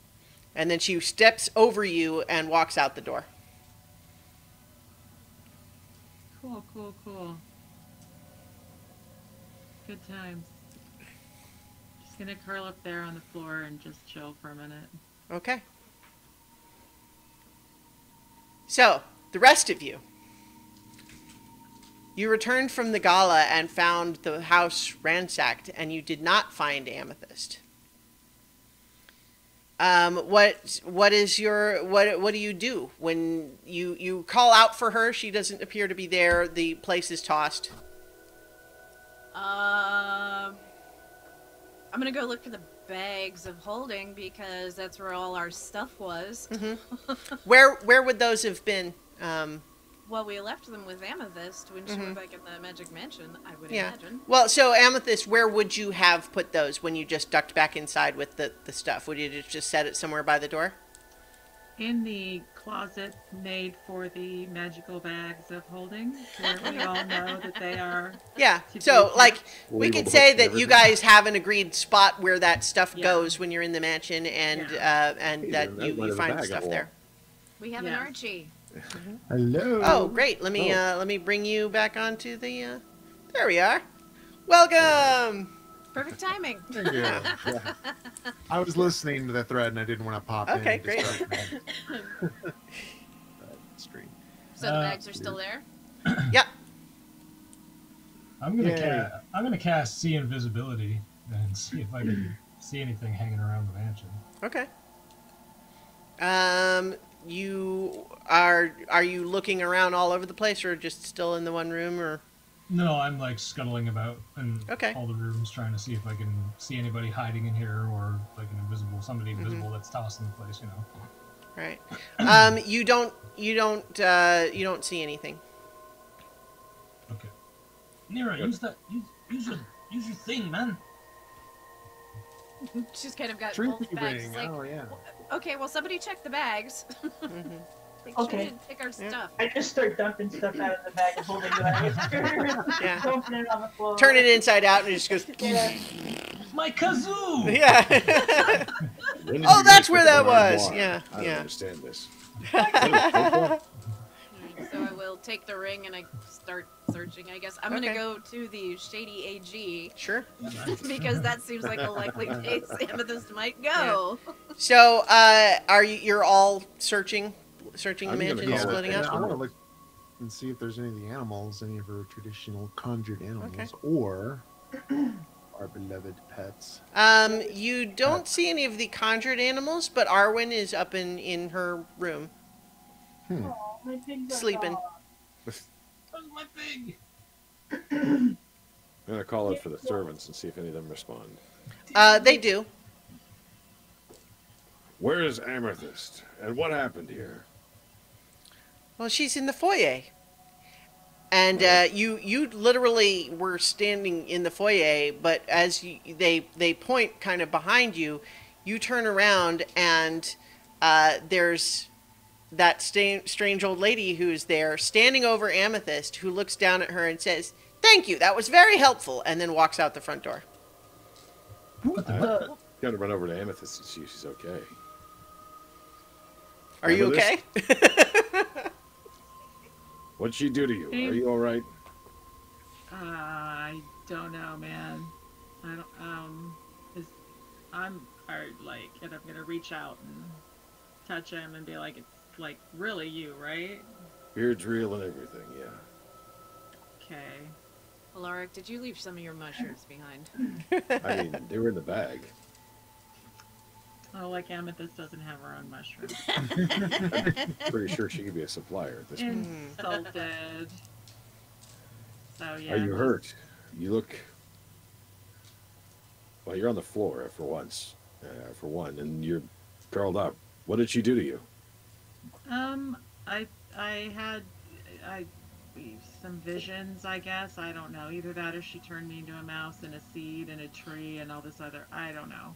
And then she steps over you and walks out the door. Cool, cool, cool. Good times. Just gonna curl up there on the floor and just chill for a minute. Okay. So, the rest of you. You returned from the gala and found the house ransacked, and you did not find Amethyst. What do you do when you call out for her? She doesn't appear to be there. The place is tossed. I'm gonna go look for the bags of holding because that's where all our stuff was. Where would those have been? Well, we left them with Amethyst when she went back in the Magic Mansion, I would Yeah. imagine. Well, so Amethyst, where would you have put those when you just ducked back inside with the stuff? Would you just set it somewhere by the door? In the closet made for the magical bags of holding, where we all know that they are. Yeah. To So, be like, we Leave could the say hook that and you everything. guys have an agreed spot where that stuff Yeah. goes when you're in the mansion, and Hey, that that you might have a find bag stuff of there. We have an Yes. Archie. Hello. Oh, great. Let me bring you back onto the. There we are. Welcome. Perfect timing. Thank you. Yeah. I was listening to the thread and I didn't want to pop in. Okay, and great. disturb the stream. So the bags are still there? Yep. I'm Yay. gonna cast See Invisibility and see if I can see anything hanging around the mansion. Okay. Are you looking around all over the place, or just still in the one room, or? No, I'm like scuttling about in Okay. all the rooms trying to see if I can see anybody hiding in here or like somebody invisible that's tossed in the place, you know. Right. You don't see anything. Okay. Nira, use your thing, man. She's kind of got Truth both be bags. ring. Like, Oh, yeah. okay, well, somebody check the bags. Mhm. Make sure Okay. we didn't pick our stuff. I just start dumping stuff out of the bag and holding it. Yeah. Dumping it on the floor. Turn it inside out, and it just goes. Yeah. My kazoo! Yeah. When did Oh, you that's guys where put that the was. armoire? Yeah, I don't yeah. understand this. Alright, so I will take the ring and I start searching, I guess. I'm Okay. gonna go to the Shady AG Sure. because that seems like a likely place Amethyst might go. So, you're all searching the I'm gonna mansion, go splitting with And up? I want to look and see if there's any of the animals, any of her traditional conjured animals, Okay. or Our beloved pets. You don't see any of the conjured animals, but Arwen is up in her room. Oh, my pigs are Sleeping. gone. Where's my pig? I'm gonna call out for the servants and see if any of them respond. They do. Where is Amethyst? And what happened here? Well, she's in the foyer. And you literally were standing in the foyer, but as they point kind of behind you, you turn around and there's that strange old lady who's there standing over Amethyst, who looks down at her and says, "Thank you, that was very helpful," and then walks out the front door. What the I'm gonna run over to Amethyst and see if she's okay. Are you okay? Amethyst? What'd she do to you? Hey. Are you all right? I don't know, man. I don't. I'm like, and I'm gonna reach out and touch him and be like, it's like really you, right? Beard's real and everything, yeah. Okay. Alaric, did you leave some of your mushrooms behind? I mean, they were in the bag. Oh, like Amethyst doesn't have her own mushrooms. Pretty sure she could be a supplier at this point. Insulted. So yeah. Are you hurt? You look. Well, you're on the floor for once, for one, and you're curled up. What did she do to you? I had some visions, I guess. I don't know. Either that or she turned me into a mouse and a seed and a tree and all this other. I don't know.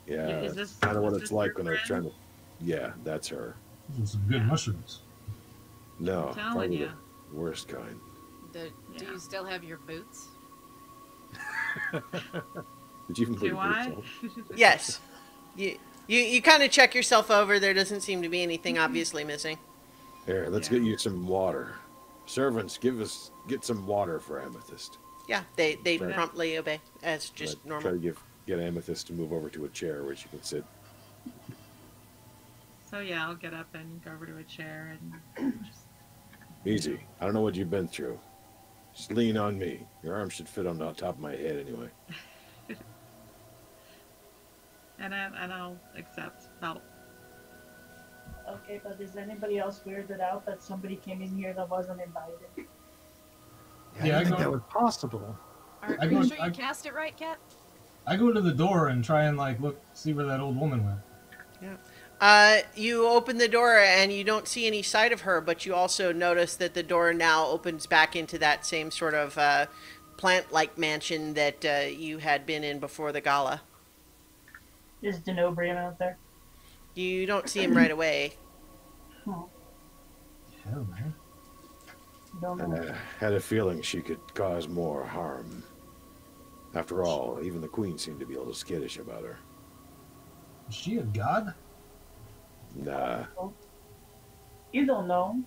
Yeah, Is that's this- kind of what is it's this like your when I was trying friend? to. Yeah, that's her. Those are some good mushrooms. No, I'm telling probably you. the worst kind. Do Yeah. you still have your boots? Did you even put Do your I? boots on? Yes. You kind of check yourself over. There doesn't seem to be anything obviously missing. Here, let's Yeah. get you some water. Servants, get some water for Amethyst. Yeah, they Right. promptly obey as just Try normal. to get Amethyst to move over to a chair where she can sit. So yeah, I'll get up and go over to a chair and just. Easy. I don't know what you've been through. Just lean on me. Your arm should fit on the top of my head anyway. And I'll accept help. Okay, but is anybody else weirded out that somebody came in here that wasn't invited? Yeah, Yeah, I didn't I think go- that was possible. Are I you go- sure you I- cast it right, Cat? I go to the door and try and like see where that old woman went. You open the door and you don't see any sight of her, but you also notice that the door now opens back into that same sort of plant-like mansion that you had been in before the gala. Is Denobrium out there? You don't see him right away. Oh, Hell, man. don't know. Had a feeling she could cause more harm. After all, even the queen seemed to be a little skittish about her. Is she a god? Nah. You don't know.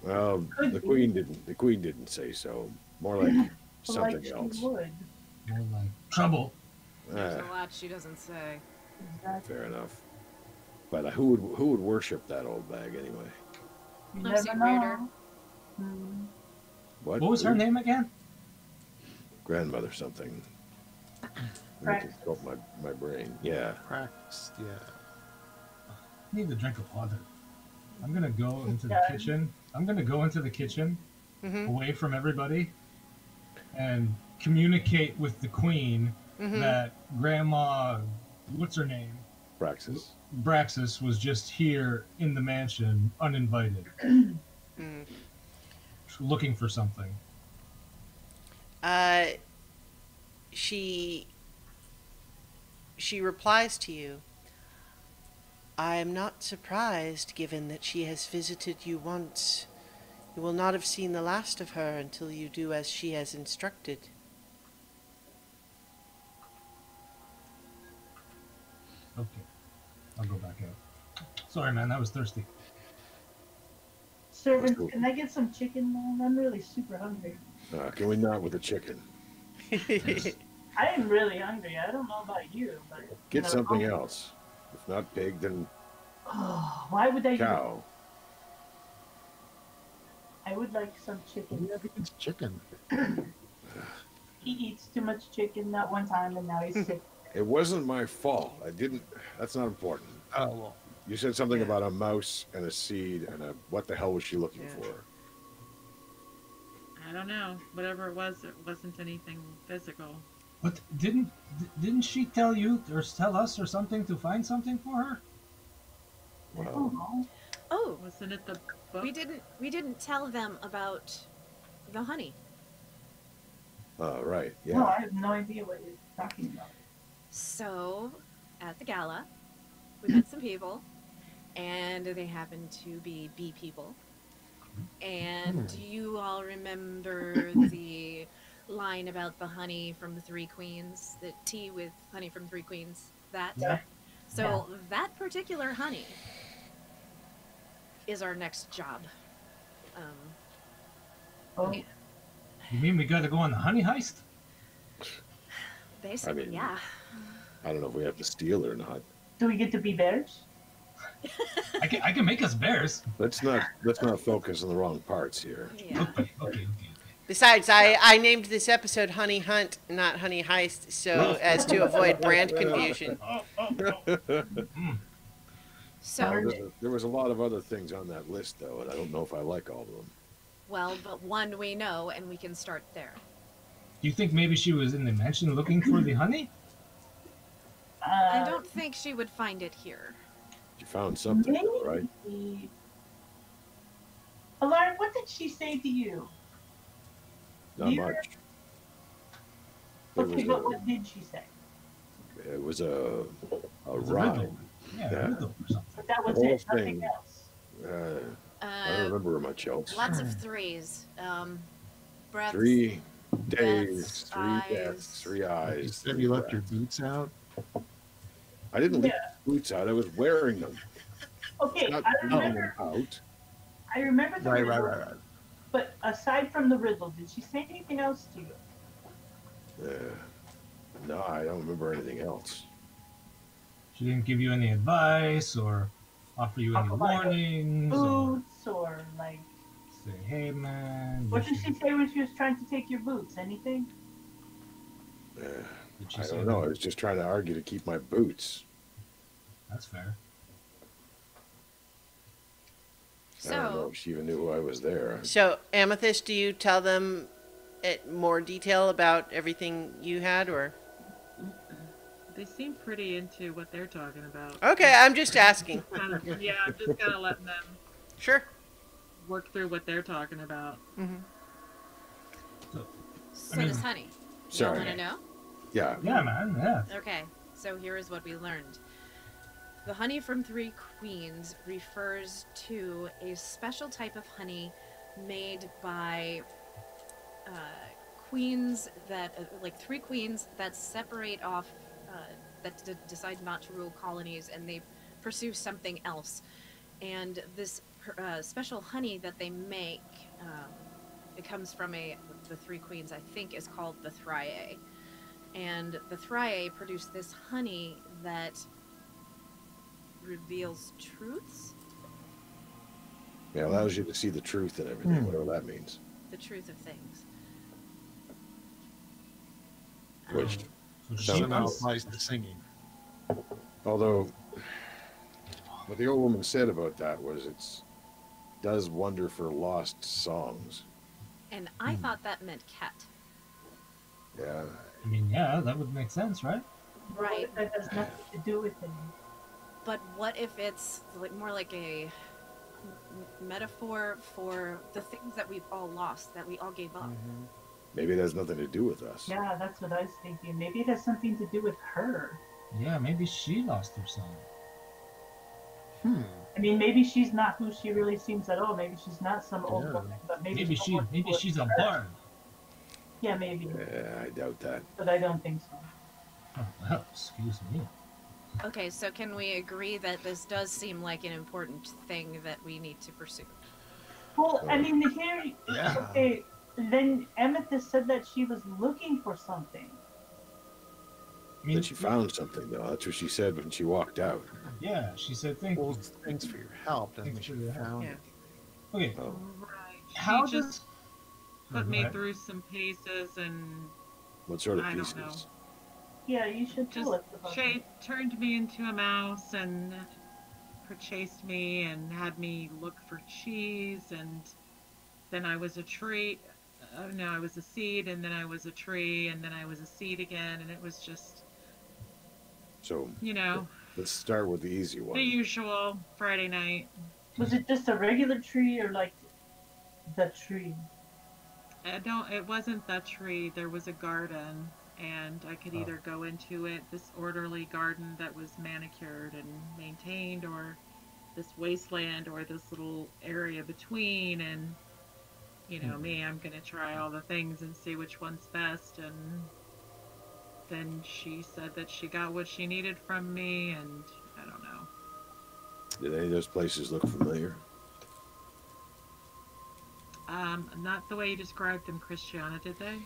Well, Could the be. queen didn't. The queen didn't say so. More like something Like she else. would. More like trouble. There's Ah, a lot she doesn't say. Exactly. fair enough. But who would worship that old bag anyway? You I've seen never weirder. know. Hmm. What? What was her name again? Grandmother something. I Praxis. can scope my brain. Yeah. Practice, yeah. I need a drink of water. I'm gonna go into the Yeah. kitchen. I'm gonna go into the kitchen, Mm-hmm. away from everybody, and communicate with the queen Mm-hmm. that Grandma, what's her name, Praxis. Braxis, was just here in the mansion, uninvited, Mm-hmm. looking for something. She replies to you. I am not surprised, given that she has visited you once. You will not have seen the last of her until you do as she has instructed. Okay, I'll go back out. Sorry, man, that was thirsty. Servants, Cool. can I get some chicken, man? I'm really super hungry. Can we not with the chicken? I am really hungry. I don't know about you, but Get No. something else. If not pig, then why would I? cow. I would like some chicken. Yeah, it's chicken. He eats too much chicken that one time, and now he's sick. It wasn't my fault. I didn't. That's not important. Oh well. You said something Yeah. about a mouse and a seed and a. What the hell was she looking Yeah. for? I don't know. Whatever it wasn't anything physical. But didn't she tell you or tell us or something to find something for her? I don't Well, know. Oh, Wasn't it the book? we didn't tell them about the honey. right. No, I Yeah. have no idea what you're talking about. So, at the gala, we met some people, and they happened to be bee people. And do you all remember the line about the honey from the Three Queens? The tea with honey from Three Queens? That? Yeah. So, that particular honey is our next job. Oh, Yeah. You mean we gotta go on the honey heist? Basically, mean- yeah. I don't know if we have to steal or not. do we get to be bears? I can make us bears. Let's not focus on the wrong parts here. Yeah. Okay. Besides, I named this episode Honey Hunt, not Honey Heist, so as to avoid brand confusion. So, There was a lot of other things on that list, though, and I don't know if I like all of them. well, but one we know, and we can start there. Do you think maybe she was in the mansion looking for the honey? I don't think she would find it here. You found something, though, right? Maybe. Alarm, what did she say to you? Not Near- much. It Okay, was but what did she say? a It was a ride. riddle. Yeah, Yeah. a riddle or something. But that was The whole it, nothing thing. else. I don't remember much else. Lots of threes. Breaths. 3 days, Deaths, 3 deaths, eyes. 3 eyes. You said 3 you left your breaths. boots out. I didn't leave Yeah. the boots out. I was wearing them. Okay, Not I leaving remember. them out. I remember the Right. riddle. But aside from the riddle, did she say anything else to you? No, I don't remember anything else. She didn't give you any advice or offer you any Talk about warnings or Boots or like, say, hey man. what you did she should-" say when she was trying to take your boots? Anything? Did she I say don't know. I that? was just trying to argue to keep my boots. That's fair. I don't know So, if she even knew I was there. So, Amethyst, do you tell them more detail about everything you had, or? They seem pretty into what they're talking about. Okay, I'm just asking. Yeah, I'm just kind of letting them Sure. work through what they're talking about. so I mean- this honey. You Sorry. want to know? Yeah. Yeah, man. Yeah. Okay, so here is what we learned. The honey from Three Queens refers to a special type of honey made by queens that, like three queens that separate off, that decide not to rule colonies and they pursue something else. And this special honey that they make, it comes from the Three Queens, I think, is called the Thriae. And the Thriae produce this honey that reveals truths, Yeah, allows you to see the truth and everything, whatever that means. the truth of things. Which, So she Somehow was- applies to singing. although, what the old woman said about that was does wonder for lost songs. And I thought that meant cat. Yeah. I mean, yeah, that would make sense, right? Right. That has nothing to do with it. But what if it's like more like a metaphor for the things that we've all lost, that we all gave up? Maybe it has nothing to do with us. Yeah, that's what I was thinking. Maybe it has something to do with her. Yeah, maybe she lost her son. I mean, maybe she's not who she really seems at all. Maybe she's not some old Yeah. woman, but maybe Maybe someone who was she's a her. bard. Yeah, maybe, Yeah, I doubt that. but I don't think so. Oh, well, excuse me. Okay, so can we agree that this does seem like an important thing that we need to pursue? Well, I mean, here, Yeah. okay, then Amethyst said that she was looking for something. I mean, That she found something, though. That's what she said when she walked out. yeah, she said thank Well, you. thanks for your help. Doesn't Thanks mean for your she help. found Yeah. it. Okay, Oh. Right. how She just does put Go me ahead. through some paces and What sort of I don't pieces? know. Yeah, you should Just tell us about it. turned me into a mouse and chased me and had me look for cheese, and then I was a tree. No, I was a seed, and then I was a tree, and then I was a seed again, and it was just, So you know, let's start with the easy the one. usual Friday night. Was it just a regular tree or like the tree? It wasn't the tree. There was a garden, and I could either go into it, this orderly garden that was manicured and maintained, or this wasteland, or this little area between. And you know me, I'm gonna try all the things and see which one's best. And then she said that she got what she needed from me, and I don't know. Did any of those places look familiar? Not the way you described them, Christiana, did they?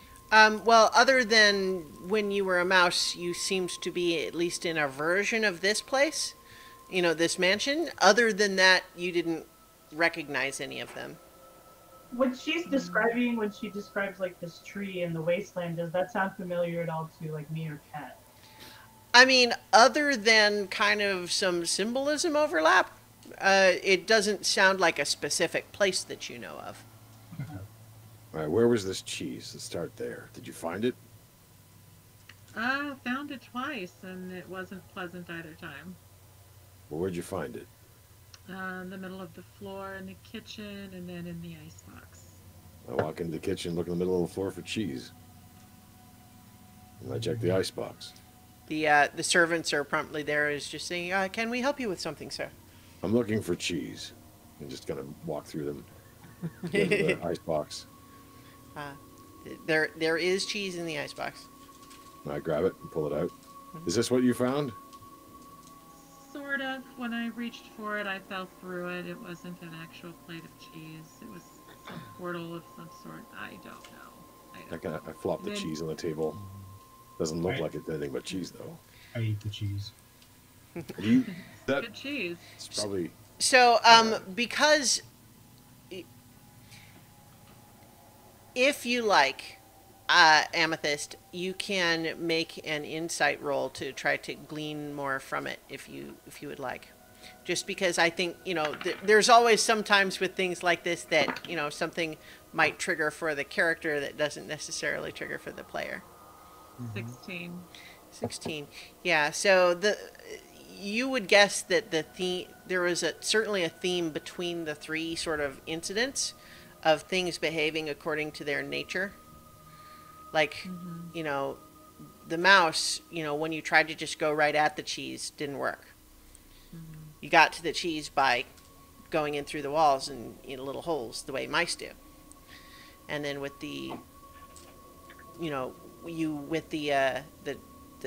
Well, other than when you were a mouse, you seemed to be at least in a version of this place, this mansion. Other than that, you didn't recognize any of them. What she's describing when she describes like this tree in the wasteland, does that sound familiar at all to like me or Kat? I mean, other than kind of some symbolism overlap, it doesn't sound like a specific place that you know of. All right, where was this cheese? Let's start there. Did you find it? Found it twice, and it wasn't pleasant either time. Well, where'd you find it? In the middle of the floor in the kitchen, and then in the icebox. I walk into the kitchen, look in the middle of the floor for cheese. And I check the icebox. The servants are promptly there, is just saying, "Can we help you with something, sir?" I'm looking for cheese. I'm just gonna walk through them to get to the icebox. There is cheese in the icebox. I grab it and pull it out. Is this what you found? Sort of. When I reached for it, I fell through it. It wasn't an actual plate of cheese. It was some portal of some sort. I don't know. I flop the Then- cheese on the table. Doesn't look Right. like it's anything but cheese, though. I eat the cheese. That Good cheese. it's probably So, because if you like, Amethyst, you can make an insight roll to try to glean more from it if you would like. Just because I think, there's always sometimes with things like this that, something might trigger for the character that doesn't necessarily trigger for the player. 16. 16. Yeah, so you would guess that there was certainly a theme between the three sort of incidents of things behaving according to their nature. Like, the mouse, when you tried to just go right at the cheese, didn't work. You got to the cheese by going in through the walls and in little holes, the way mice do. And then with the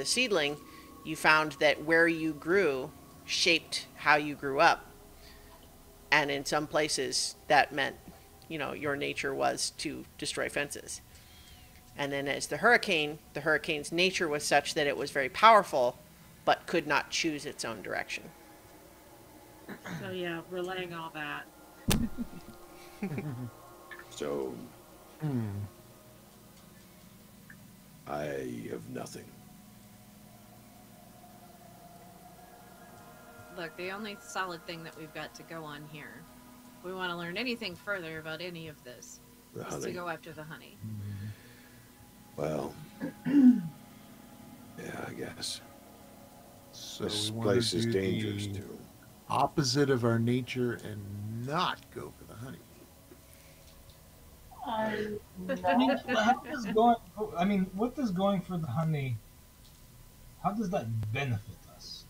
seedling, you found that where you grew shaped how you grew up. And in some places that meant, your nature was to destroy fences. And then as the hurricane's nature was such that it was very powerful, but could not choose its own direction. So yeah, relaying all that. so. I have nothing. Look, the only solid thing that we've got to go on here, if we want to learn anything further about any of this, The is to honey. go after the honey. Well, yeah, I guess. So This we wanna place is do dangerous the too. opposite of our nature and not go for the honey. I I mean, what does going for the honey? How does that benefit us?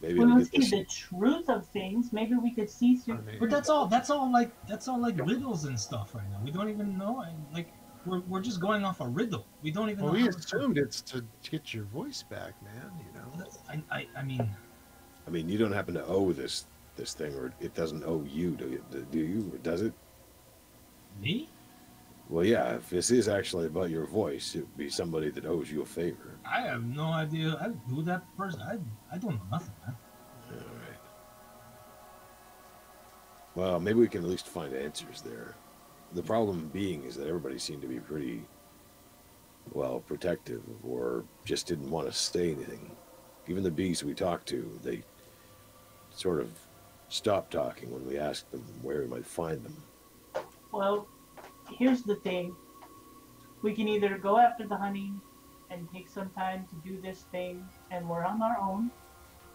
Maybe we to must get see this. the truth of things. Maybe we could see through. Honey. But that's all like riddles and stuff right now. We don't even know. Like we're just going off a riddle. We don't even Well, know. we how it's- assumed it's to get your voice back, man. I mean, I mean, you don't happen to owe this thing, or it doesn't owe you, do you? Or does it? me? Well, yeah. If this is actually about your voice, it would be somebody that owes you a favor. I have no idea who that person. I don't know nothing, man. All right. Well, maybe we can at least find answers there. The problem being is that everybody seemed to be pretty well, protective or just didn't want to say anything. Even the bees we talked to, they sort of stopped talking when we asked them where we might find them. Well, here's the thing. We can either go after the honey and take some time to do this thing and we're on our own,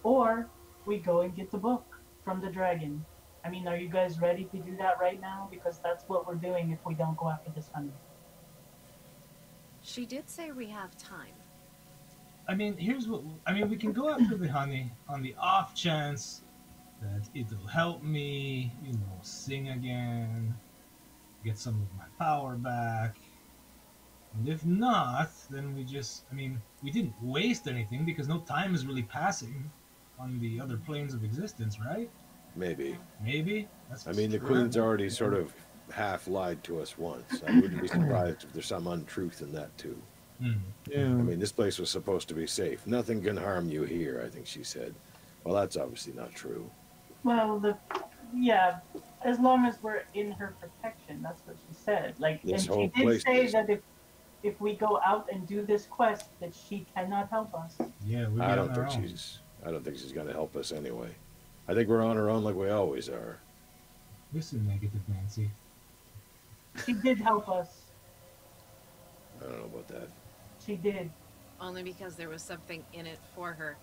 or we go and get the book from the dragon. I mean, are you guys ready to do that right now? Because that's what we're doing if we don't go after this honey. She did say we have time. I mean, here's what I mean. We can go after the honey on the off chance that it'll help me, sing again, get some of my power back. And if not, then we didn't waste anything because no time is really passing on the other planes of existence, right? Maybe. Maybe. I mean, the Queen's already sort of half lied to us once. I wouldn't be surprised if there's some untruth in that, too. Yeah. I mean, this place was supposed to be safe. Nothing can harm you here, I think she said. Well, that's obviously not true. Well, yeah, as long as we're in her protection, that's what she said. Like, This and whole she did place say is- that if we go out and do this quest, that she cannot help us. Yeah, we'll be I on don't our think own. she's going to help us anyway. I think we're on our own like we always are. Listen, negative Nancy. She did help us. I don't know about that. She did. Only because there was something in it for her.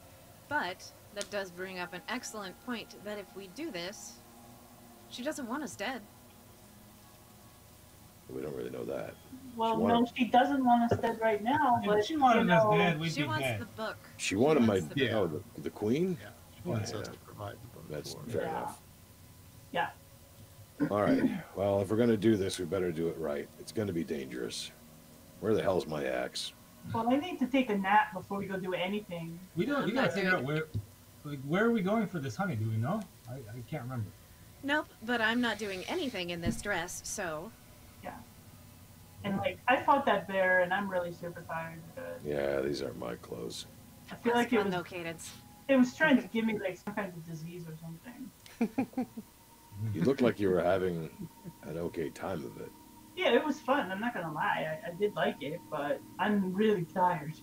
But that does bring up an excellent point that if we do this, she doesn't want us dead. We don't really know that. Well, She no, wanted- she doesn't want us dead right now, If but she wanted us you know, dead, we'd She be wants dead. the book. She wanted my... wants the book. Oh, the Queen? Yeah. She wants Yeah. us to provide the book. That's for her. fair Yeah. enough. Yeah. All right. Well, if we're going to do this, we better do it right. It's going to be dangerous. Where the hell's my axe? Well, I need to take a nap before we go do anything. We I'm gotta not figure out doing where are we going for this honey? Do we know? I can't remember. Nope, but I'm not doing anything in this dress, so And like, I fought that bear, and I'm really super tired. Yeah, these aren't my clothes. I feel that's like it fun was though, Cadence. trying to give me like some kind of disease or something. You look like you were having an okay time of it. Yeah, it was fun. I'm not gonna lie. I did like it, but I'm really tired.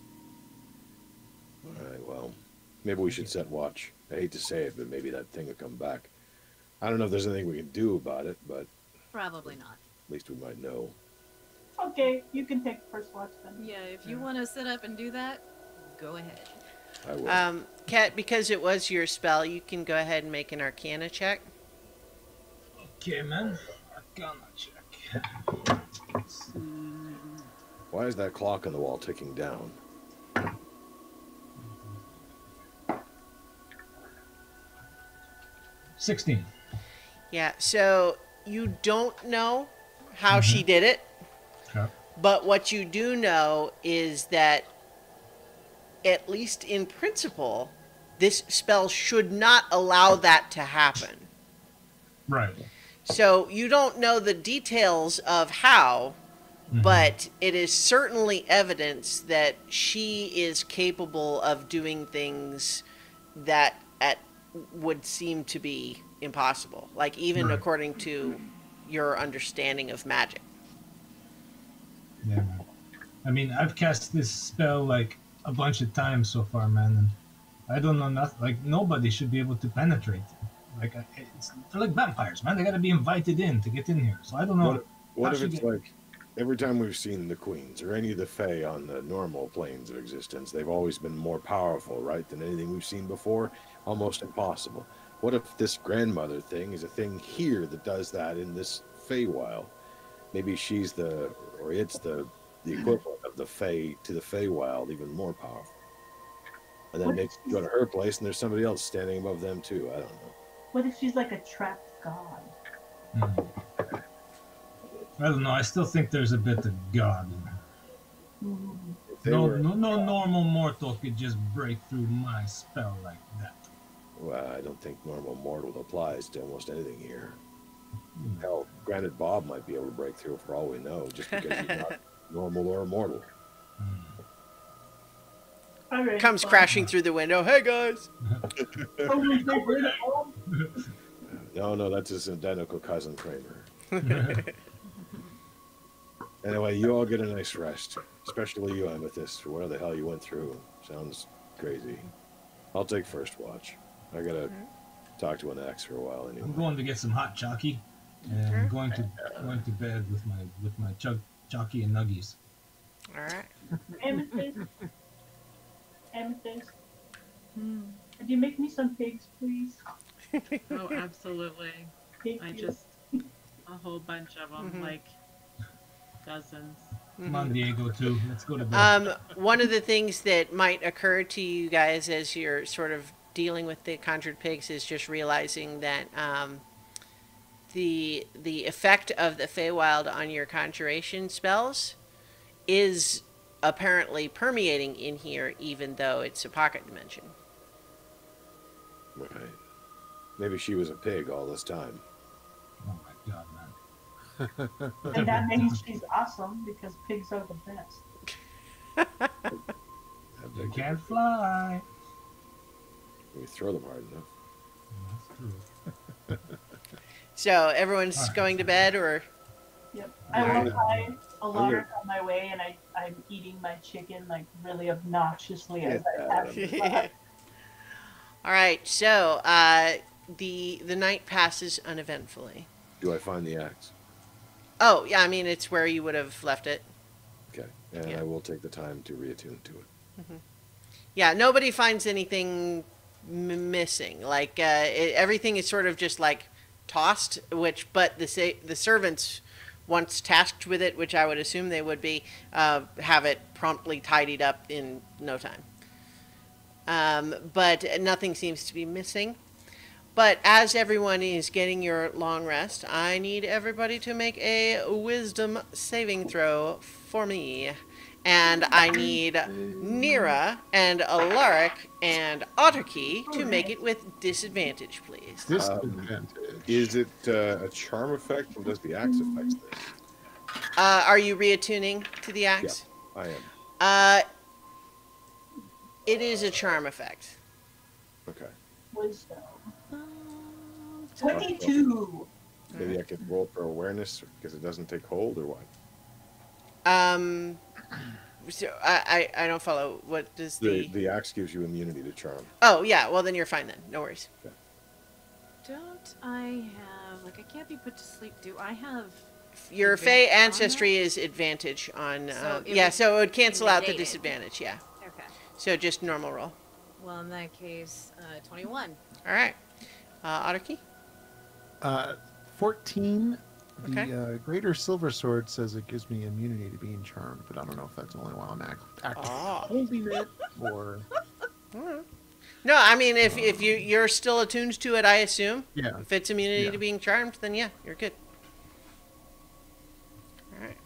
All right, well, maybe we should set watch. I hate to say it, but maybe that thing will come back. I don't know if there's anything we can do about it, but at Probably not. least we might know. Okay, you can take first watch then. Yeah, if you want to sit up and do that, go ahead. I will. Kat, because it was your spell, you can go ahead and make an Arcana check. Okay, man. Arcana check. Why is that clock on the wall ticking down? $16. Yeah, so you don't know how she did it, Okay. but what you do know is that, at least in principle, this spell should not allow that to happen. Right. So you don't know the details of how, Mhm. but it is certainly evidence that she is capable of doing things that would seem to be impossible. Like even Right. according to your understanding of magic. Yeah, man. I mean, I've cast this spell like a bunch of times so far, man, and I don't know nothing. Like nobody should be able to penetrate. Like they're like vampires, man. They got to be invited in to get in here. So I don't know. What How if she it's get- like every time we've seen the queens or any of the fae on the normal planes of existence, they've always been more powerful, right, than anything we've seen before? Almost impossible. What if this grandmother thing is a thing here that does that in this Feywild? Maybe she's it's the equivalent of the Fey to the Feywild, even more powerful. And then What maybe you go to her place and there's somebody else standing above them too. I don't know. What if she's like a trapped god? Mhm. I don't know. I still think there's a bit of God in her. Mm, If they No, were- no normal mortal could just break through my spell like that. Well, I don't think normal mortal applies to almost anything here. Hmm. Hell, granted, Bob might be able to break through for all we know, just because he's not normal or immortal. all right, Comes fine. crashing through the window. Hey guys. Oh, we get rid of all- No, that's his identical cousin Kramer. Anyway, you all get a nice rest, especially you, Amethyst, for whatever the hell you went through. Sounds crazy. I'll take first watch. I gotta talk to an axe for a while anyway. I'm going to get some hot chalky, and Okay. going to bed with my chalky and nuggies. All right. Amethyst. Amethyst. Hmm. Could you make me some pigs, please? Oh, absolutely. Thank I you. just a whole bunch of them, Mhm. like dozens. Come on, Diego, too. Let's go to bed. One of the things that might occur to you guys as you're sort of dealing with the conjured pigs is just realizing that the effect of the Feywild on your conjuration spells is apparently permeating in here, even though it's a pocket dimension. Right. Maybe she was a pig all this time. Oh my god, man. And that means she's awesome because pigs are the best. They can't fly. We throw them hard enough. That's true. So everyone's Alright. going to bed, or Yep. I Right. walk by Alaric on my way, and I'm eating my chicken like really obnoxiously as I have to. all right. So the night passes uneventfully. Do I find the axe? Oh yeah, I mean it's where you would have left it. Okay. And Yeah. I will take the time to reattune to it. Yeah, nobody finds anything missing. Like everything is sort of just like tossed. But the servants, once tasked with it, which I would assume they would be, have it promptly tidied up in no time. But nothing seems to be missing. But as everyone is getting your long rest, I need everybody to make a wisdom saving throw for me. And I need Nira and Alaric and Otterkey to make it with disadvantage, please. Disadvantage. Is it a charm effect, or does the axe affect this? Are you reattuning to the axe? I am. It is a charm effect. Okay. Wisdom. 22. Maybe I could roll for awareness because it doesn't take hold, or what? So I don't follow. What does The axe gives you immunity to charm. Oh, yeah. Well, then you're fine then. No worries. Don't I have, like, I can't be put to sleep. Do I have, Your Advantage Fey on ancestry is advantage on. So it Yeah, would so it would cancel out the negate it. disadvantage. Yeah. okay. So just normal roll. Well, in that case, 21. All right. Otterkey? 14. The Okay. Greater Silver Sword says it gives me immunity to being charmed, but I don't know if that's only while I'm actively Oh. holding it or. No, I mean, if you're still attuned to it, I assume. Yeah. If it's immunity Yeah. to being charmed, then yeah, you're good. All right.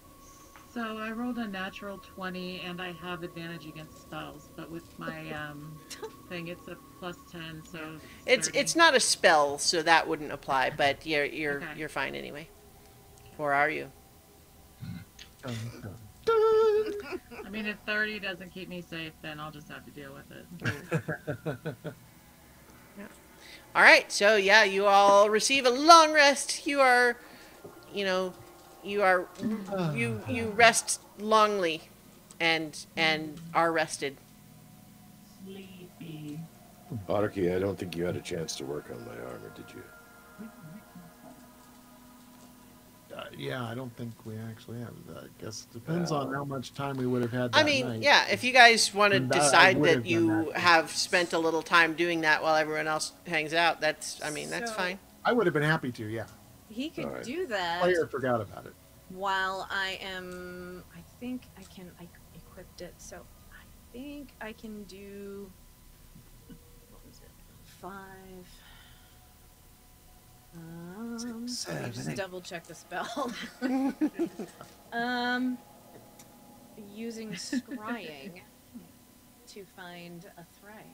So I rolled a natural 20, and I have advantage against spells, but with my thing, it's a +10, so It's 30. not a spell, so that wouldn't apply. But you're Okay. you're fine anyway. Or are you? Dun, dun. I mean, if 30 doesn't keep me safe, then I'll just have to deal with it. All right. So yeah, you all receive a long rest. You are, you rest longly, and are rested. Sleepy. Otterkey, I don't think you had a chance to work on my armor, did you? Yeah, I don't think we actually have that. I guess it depends on how much time we would have had that I mean, night. yeah, if you guys want to And I decide would that have done you that. have spent a little time doing that while everyone else hangs out, that's So- fine. I would have been happy to, yeah. He could Alright. do that Player forgot about it. while I am. I think I equipped it, so I think I can do. What was it? 5. Let me seven, just eight. double check the spell. Using scrying to find a thray.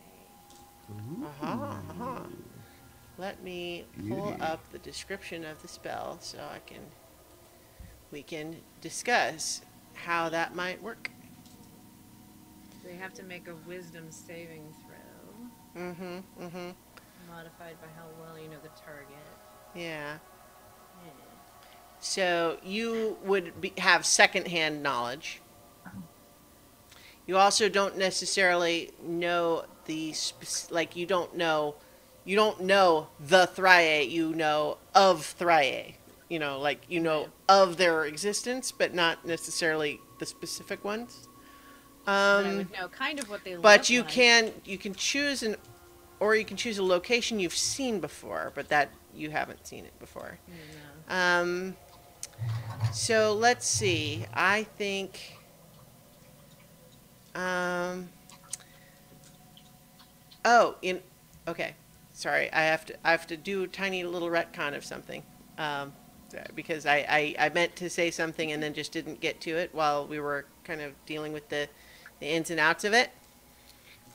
Let me pull Beauty. up the description of the spell so we can discuss how that might work. They have to make a wisdom saving throw, modified by how well you know the target. Yeah. So you would have secondhand knowledge. You also don't necessarily know like you don't know the Thriae, you know of Thriae. You know, like you know of their existence, but not necessarily the specific ones. But I would know kind of what they look But you like. can choose you can choose a location you've seen before, but that you haven't seen it before. No. So let's see. I think. Okay. Sorry, I have to do a tiny little retcon of something, because I meant to say something and then just didn't get to it while we were kind of dealing with the ins and outs of it.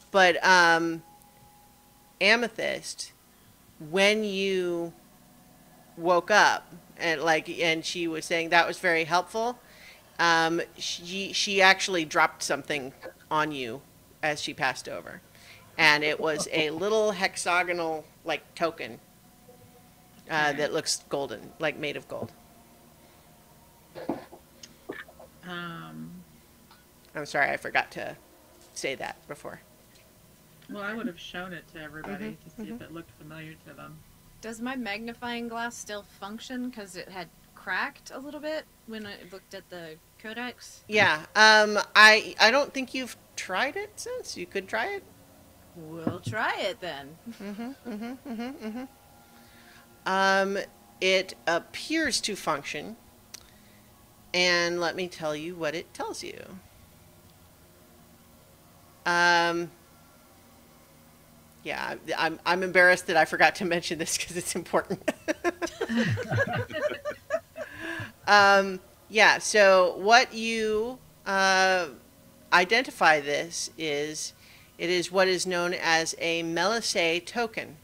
But Amethyst, when you woke up and she was saying that was very helpful, she actually dropped something on you as she passed over, and it was a little hexagonal like token that looks golden, like made of gold. I'm sorry, I forgot to say that before. Well, I would have shown it to everybody to see if it looked familiar to them. Does my magnifying glass still function? Because it had cracked a little bit when I looked at the codex. Yeah. I don't think you've tried it since. You could try it. We'll try it then. It appears to function, and let me tell you what it tells you. Yeah, I'm embarrassed that I forgot to mention this because it's important. Yeah, so what you identify this is, it is what is known as a Melissae token.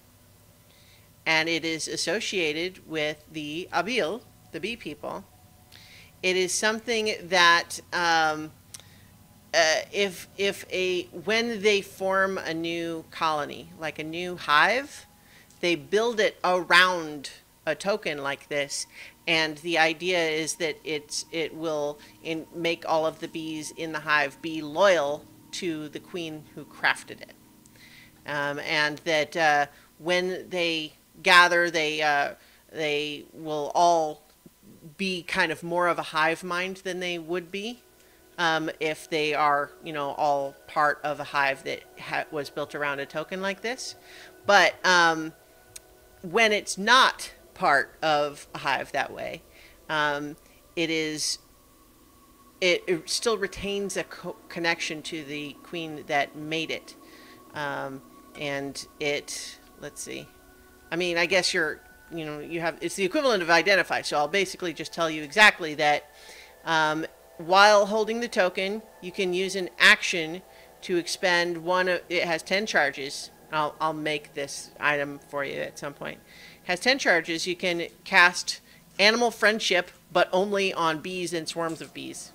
And it is associated with the Abil, the bee people. It is something that when they form a new colony, like a new hive, they build it around a token like this, and the idea is that it will make all of the bees in the hive be loyal to the queen who crafted it, and that when they gather, they will all be kind of more of a hive mind than they would be if they are, all part of a hive that was built around a token like this. But when it's not part of a hive that way, it still retains a connection to the queen that made it. And let's see. I mean, I guess you have, it's the equivalent of identify. So I'll basically just tell you exactly that while holding the token, you can use an action to expend it has 10 charges. I'll make this item for you at some point. It has 10 charges. You can cast Animal Friendship, but only on bees and swarms of bees.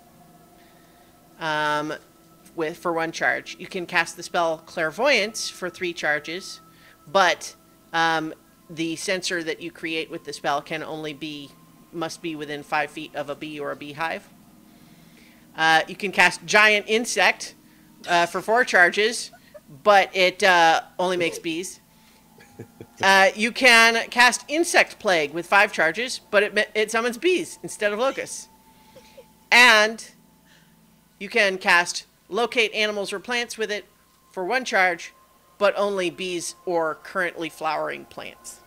For 1 charge. You can cast the spell Clairvoyance for 3 charges, but the sensor that you create with the spell must be within 5 feet of a bee or a beehive. You can cast Giant Insect for 4 charges, but it only makes bees. You can cast Insect Plague with 5 charges, but it summons bees instead of locusts. And you can cast Locate Animals or Plants with it for 1 charge, but only bees or currently flowering plants.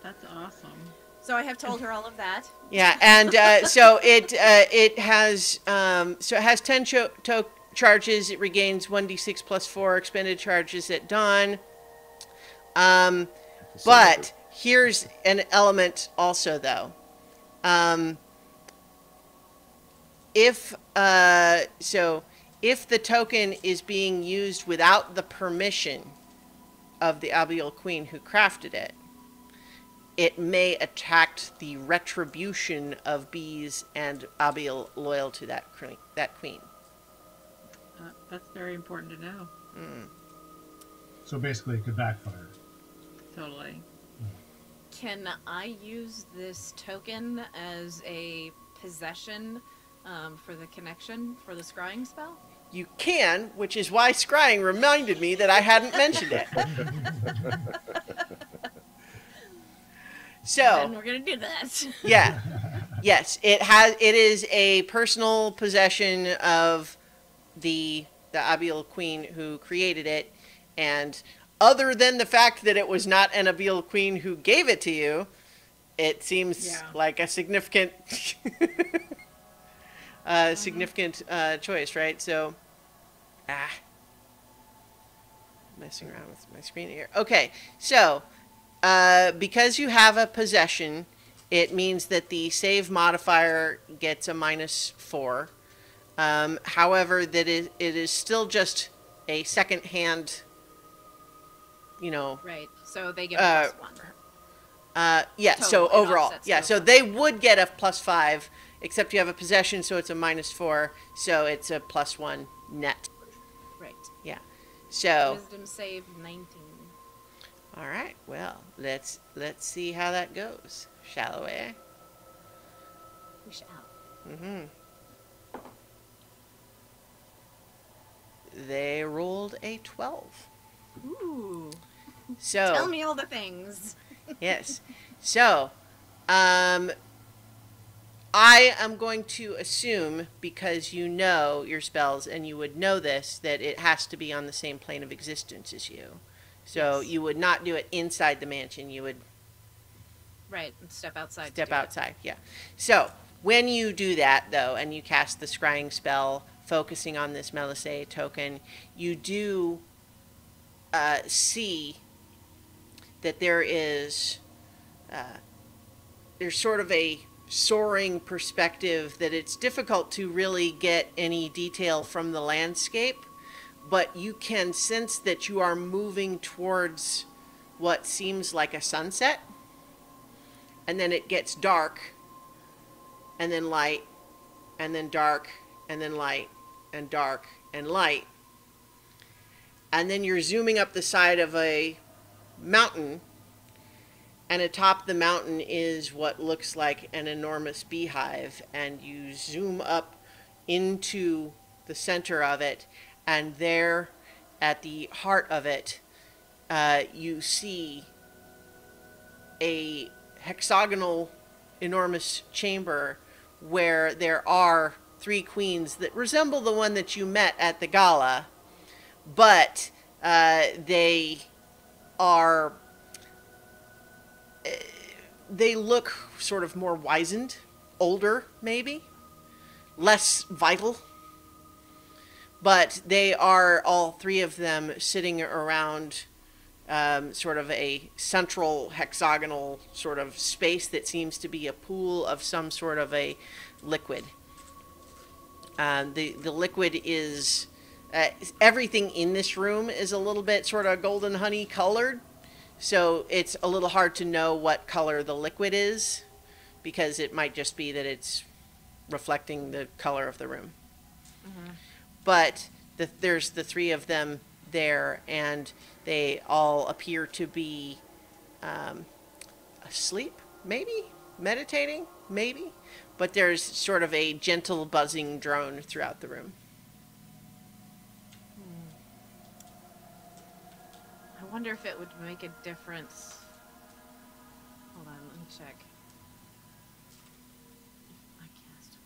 That's awesome. So I have told her all of that. Yeah, and so it has 10 charges. It regains 1d6 plus 4 expended charges at dawn. But here's an element also, though. If the token is being used without the permission of the Abiel Queen who crafted it, it may attract the retribution of bees and Abiel loyal to that queen. That's very important to know. So basically, it could backfire. Totally. Can I use this token as a possession for the connection for the scrying spell? You can, which is why scrying reminded me that I hadn't mentioned it. So, Then we're gonna do that. yeah. Yes, it is a personal possession of the Abiel Queen who created it, and other than the fact that it was not an Abiel Queen who gave it to you, it seems like a significant choice, right? So, messing around with my screen here. Okay, so because you have a possession, it means that the save modifier gets a -4. However, that it is still just a second-hand, Right. So they get a +1. yeah, Total, so it overall, offsets yeah, the so they would get a +5, except you have a possession, so it's a -4, so it's a +1 net. Right. Yeah. So, Wisdom save 19. all right, well, let's see how that goes, shall we? We shall. Mm-hmm. They rolled a 12. Ooh. So, Tell me all the things. yes. So, I am going to assume, because you know your spells and you would know this, that it has to be on the same plane of existence as you. So Yes. you would not do it inside the mansion. You would Right. And step outside. to step do it. outside. Yeah. So when you do that, though, and you cast the scrying spell, focusing on this Melissae token, you do see that there's sort of a soaring perspective that it's difficult to really get any detail from the landscape, but you can sense that you are moving towards what seems like a sunset, and then it gets dark, and then light, and then dark, and then light, and dark, and light. And then you're zooming up the side of a mountain, and atop the mountain is what looks like an enormous beehive, and you zoom up into the center of it, and there at the heart of it, you see a hexagonal enormous chamber where there are 3 queens that resemble the one that you met at the gala, but they look sort of more wizened, older maybe, less vital. But they are, all 3 of them, sitting around sort of a central hexagonal sort of space that seems to be a pool of some sort of a liquid. The liquid is, everything in this room is a little bit sort of golden honey colored. So it's a little hard to know what color the liquid is, because it might just be that it's reflecting the color of the room. Mm-hmm. But there's the 3 of them there, and they all appear to be asleep, maybe? Meditating, maybe? But there's sort of a gentle buzzing drone throughout the room. I wonder if it would make a difference. Hold on, let me check. If I cast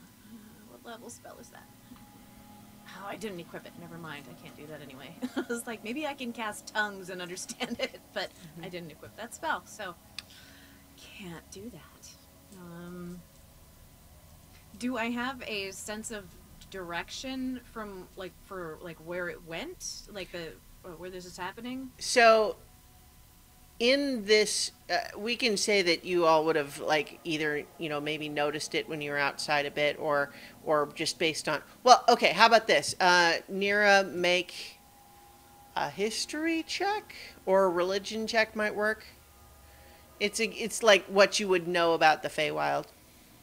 what level spell is that? Oh, I didn't equip it. Never mind. I can't do that anyway. I was like, maybe I can cast tongues and understand it, but I didn't equip that spell, so can't do that. Do I have a sense of direction from for where it went, where this is happening? So in this, we can say that you all would have either, maybe noticed it when you were outside a bit, or just based on, well, okay, how about this? Nira, make a history check or a religion check might work. It's like what you would know about the Feywild.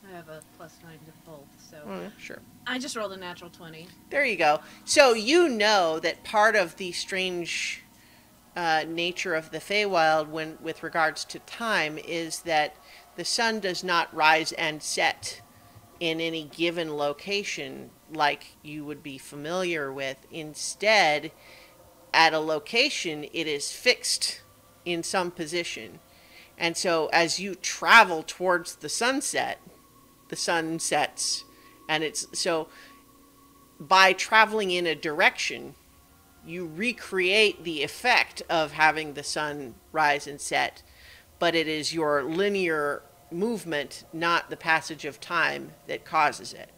I have a +9 to both, so Oh, yeah, sure. I just rolled a natural 20. There you go. So you know that part of the strange nature of the Feywild when with regards to time is that the sun does not rise and set in any given location like you would be familiar with. Instead, at a location, it is fixed in some position. And so as you travel towards the sunset, the sun sets. And it's so by traveling in a direction, you recreate the effect of having the sun rise and set, but it is your linear movement, not the passage of time, that causes it.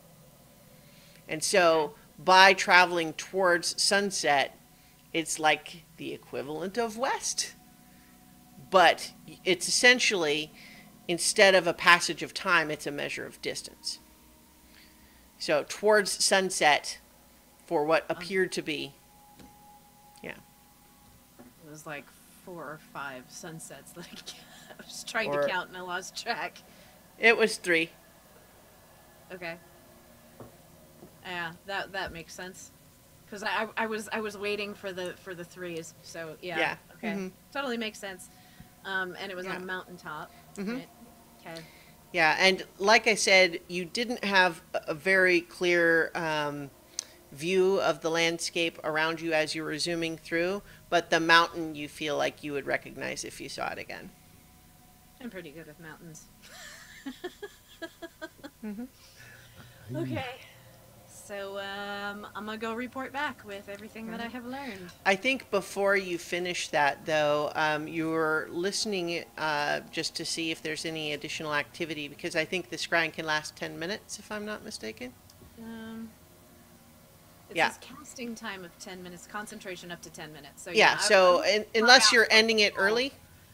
And so by traveling towards sunset, it's like the equivalent of west. But it's essentially, instead of a passage of time, it's a measure of distance. So towards sunset, for what appeared to be, It was like 4 or 5 sunsets that I was trying Or- to count and I lost track. it was 3. Okay. Yeah, that makes sense. Because I was waiting for the 3s. So yeah. Yeah. Okay. Mhm. Totally makes sense. And it was Yeah. on a mountaintop. Mhm. Right? Okay. Yeah, and like I said, you didn't have a very clear view of the landscape around you as you were zooming through, but the mountain you feel like you would recognize if you saw it again. I'm pretty good with mountains. Mhm. Okay. So I'm gonna go report back with everything that I have learned. I think before you finish that, though, you were listening just to see if there's any additional activity, because I think the scrying can last 10 minutes, if I'm not mistaken. It Yeah. says casting time of 10 minutes, concentration up to 10 minutes. So Yeah, so unless you're ending it early,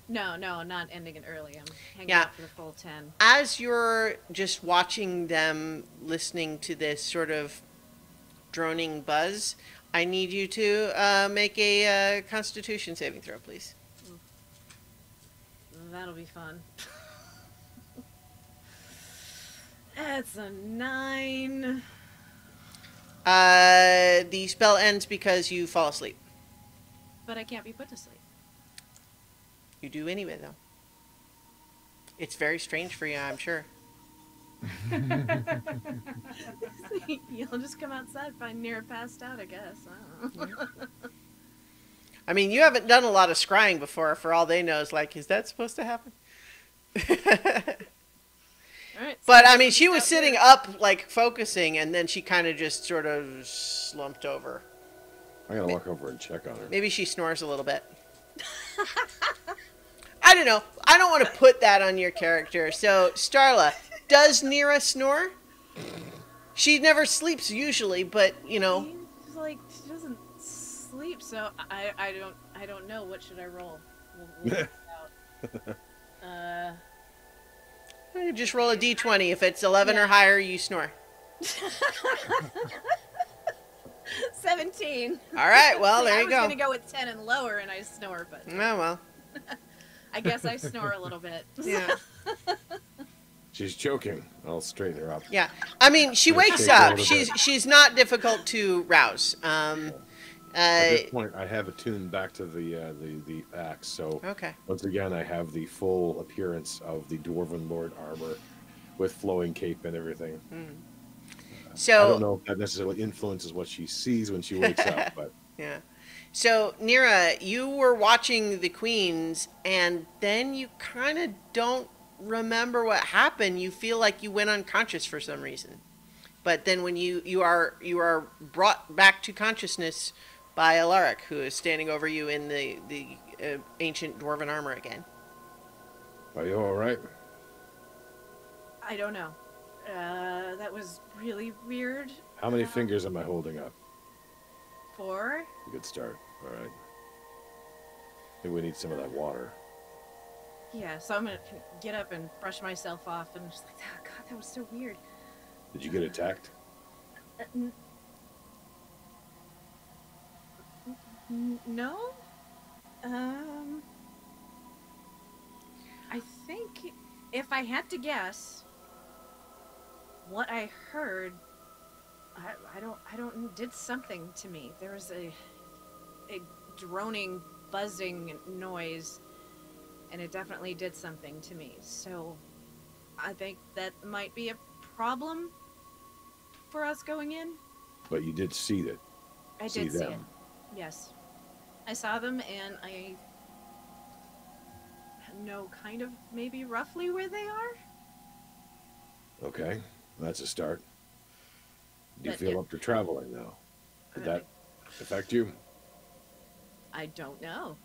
No, I'm not ending it early. I'm hanging Yeah. out for the full 10. as you're just watching them listening to this sort of droning buzz, I need you to make a Constitution saving throw, please. That'll be fun. That's a 9. The spell ends because you fall asleep. But I can't be put to sleep. You do anyway, though. It's very strange for you, I'm sure. You'll just come outside, find Nira passed out, I guess. I don't know. I mean, you haven't done a lot of scrying before. For all they know, is like, is that supposed to happen? All right. But I mean, she was sitting up, like focusing, and then she kind of just sort of slumped over. I gotta walk over and check on her. Maybe she snores a little bit. I don't know. I don't want to put that on your character. So, Starla, does Nira snore? She never sleeps usually, but you know. She's like, she doesn't sleep, so I don't know. What should I roll? We'll find out. You just roll a d20. If it's 11 or higher, you snore. 17. All right, well, there I you was go. gonna go with 10 and lower, and I snore, but Oh, well. I guess I snore a little bit. Yeah. She's choking. I'll straighten her up. Yeah. I mean, she Gonna wakes shake her a up. little bit. She's not difficult to rouse. At this point, I have attuned back to the axe. So Okay. once again, I have the full appearance of the Dwarven Lord armor, with flowing cape and everything. I don't So, know if that necessarily influences what she sees when she wakes up, but yeah. So, Nira, you were watching the queens, and then you kind of don't remember what happened. You feel like you went unconscious for some reason. But then when you are brought back to consciousness by Alaric, who is standing over you in the ancient dwarven armor again. are you all right? I don't know. That was really weird. How many fingers am I holding up? 4. Good start. All right. I think we need some of that water. Yeah, so I'm gonna get up and brush myself off, and just like, oh god, that was so weird. Did you get attacked? No. I think if I had to guess, what I heard, I don't did something to me. There was a droning buzzing noise, and it definitely did something to me. So I think that might be a problem for us going in. But you did see that. I See did see it. them. Yes. I saw them, and I know kind of maybe roughly where they are. Okay, that's a start. Do you But, feel yeah. up to traveling now? Did Uh, that affect you? I don't know.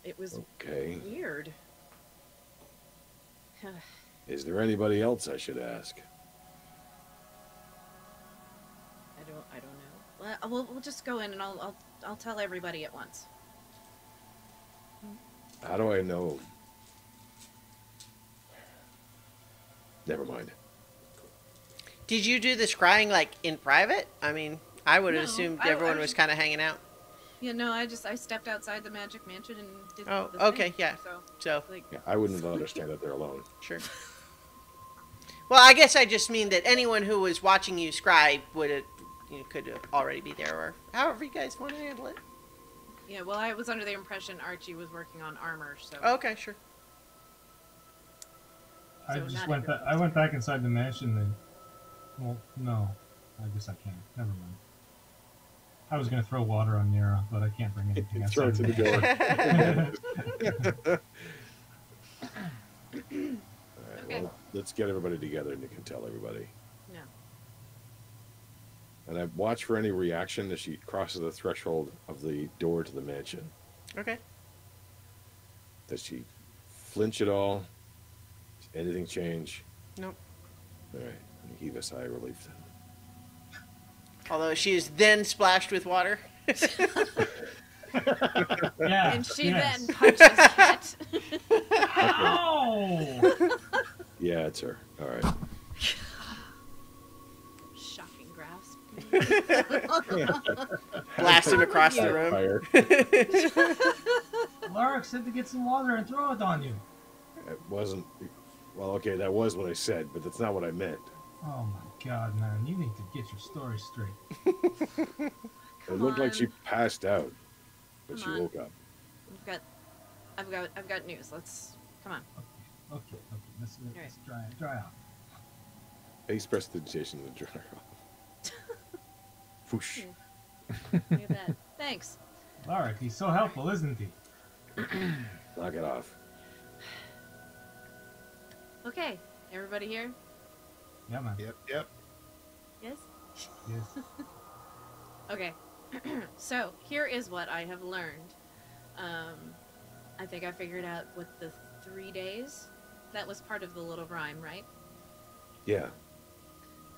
It was Okay. weird. Is there anybody else I should ask? I don't know. Well, we'll just go in, and I'll tell everybody at once. How do I know? Never mind. Did you do the scrying like in private? I mean, I would have No, assumed I everyone was was- kind of hanging out. Yeah, no, I stepped outside the magic mansion and did Oh, the thing. okay, yeah. So, So, like, Yeah, I wouldn't have let her stand up there alone. sure. Well, I guess I just mean that anyone who was watching you scry would have, could have already be there, or however you guys want to handle it. yeah, well, I was under the impression Archie was working on armor, so. Okay, sure. I So just not went. I went back inside the mansion. And well, no, I guess I can't. Never mind. I was gonna throw water on Nira, but I can't bring anything Throw it outside to the door. door. All right, Okay. well, let's get everybody together and you can tell everybody. No. And I watch for any reaction as she crosses the threshold of the door to the mansion. Okay. Does she flinch at all? Does anything change? Nope. All right. Heave a sigh of relief then. Although she is then splashed with water. Yeah. And she yes. then punches Ket. Ow! Yeah, it's her. All right. Shocking grasp. Blast him across the Yeah. room. Fire. Lark said to get some water and throw it on you. It wasn't. Well, okay, that was what I said, but that's not what I meant. Oh my god, man! You need to get your story straight. It looked like she on. passed out, but Come she on. woke up. I've got news. Let's come on. Okay. Let's Alright. dry out. Ace prestidigitation to dry off. Whoosh. Look at that. Thanks. Lark, he's so helpful, isn't he? Knock it off. Okay, everybody here? Yeah, man. Yep. Yes? Yes. Okay. So, here is what I have learned. I think I figured out what the 3 days, that was part of the little rhyme, right? Yeah.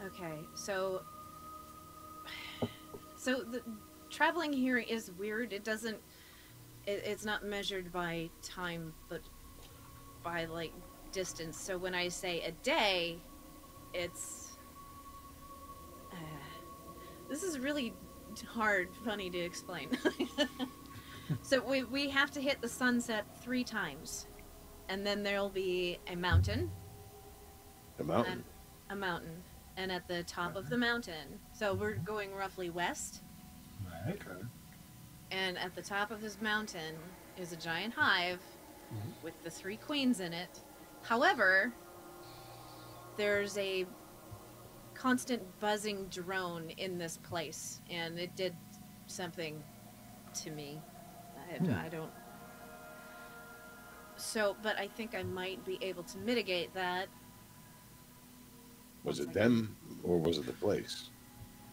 Okay, so the traveling here is weird. It doesn't, it's not measured by time, but by, like, distance. So when I say a day, it's this is really funny to explain. So we have to hit the sunset 3 times, and then there'll be a mountain, The mountain. and at the top of the mountain, so we're going roughly west, Right. and at the top of this mountain is a giant hive with the 3 queens in it. However, there's a constant buzzing drone in this place, and it did something to me. I don't. So, but I think I might be able to mitigate that. Was One it second. them or was it the place?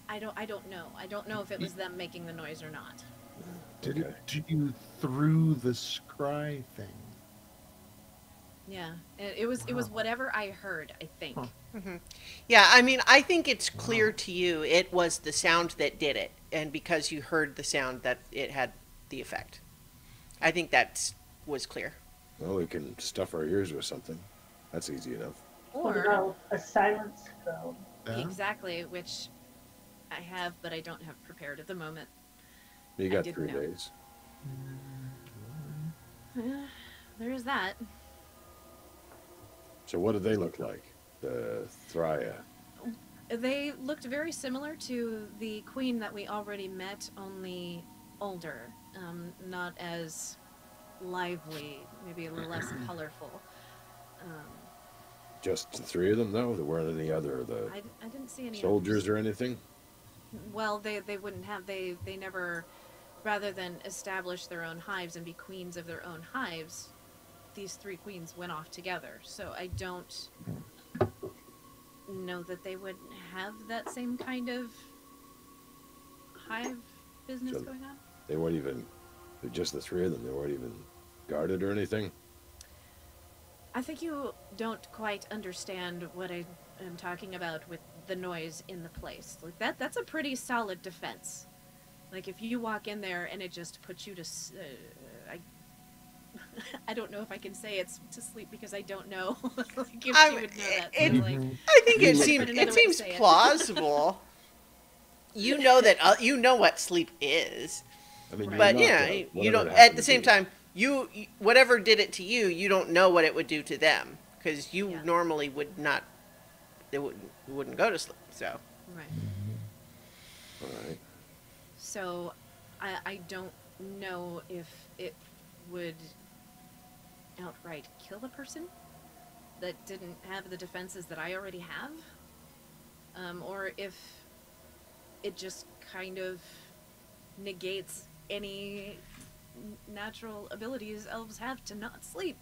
I don't know. I don't know if it was them making the noise or not. Did Okay. it do you through the scry thing? Yeah, it was whatever I heard, I think. Huh. Yeah, I mean, I think it's clear to you it was the sound that did it, and because you heard the sound that it had the effect. I think that was clear. Well, we can stuff our ears with something. That's easy enough. What Or about a silent spell? Yeah? exactly, which I have, but I don't have prepared at the moment. You got didn't 3 know. days. There is that. So what do they look like? The Thrya. They looked very similar to the queen that we already met, only older, not as lively, maybe a little less colorful. Um, Just the three of them, though? There weren't any other of the I didn't see any soldiers others. or anything? Well, they wouldn't have. They never, rather than establish their own hives and be queens of their own hives, these three queens went off together. So I don't know that they would have that same kind of hive business So going on. They weren't even, just the three of them, they weren't even guarded or anything? I think you don't quite understand what I am talking about with the noise in the place. Like that's a pretty solid defense. Like if you walk in there and it just puts you to I don't know if I can say it's to sleep because I don't know like if I'm- she would know that. it- So, like, I think it Find seems another way to seems say it. plausible. You know that you know what sleep is, I mean, Right. but you're yeah, not, you whatever don't. it At happened the to same be. time, whatever did it to you, you don't know what it would do to them because you Yeah. normally would not. They wouldn't go to sleep. So right. All right. So I don't know if it would outright kill a person that didn't have the defenses that I already have, or if it just kind of negates any natural abilities elves have to not sleep.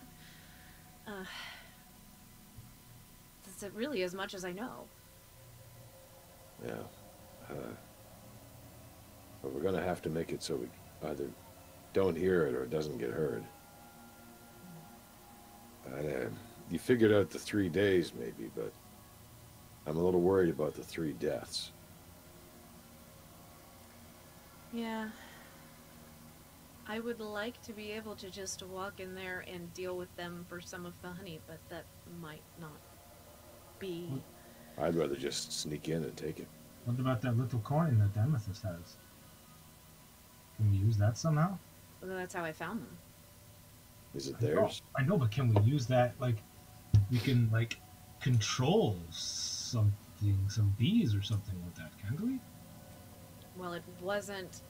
That's really as much as I know. Yeah. But we're gonna have to make it so we either don't hear it or it doesn't get heard. You figured out the 3 days maybe, but I'm a little worried about the 3 deaths. Yeah. I would like to be able to just walk in there and deal with them for some of the honey, but that might not be. I'd rather just sneak in and take it. What about that little coin that Amethyst has? Can we use that somehow? Well, that's how I found them. Is it I know, theirs? I know, but can we use that? Like, we can like control something, some bees or something with that, can't we? Well, it wasn't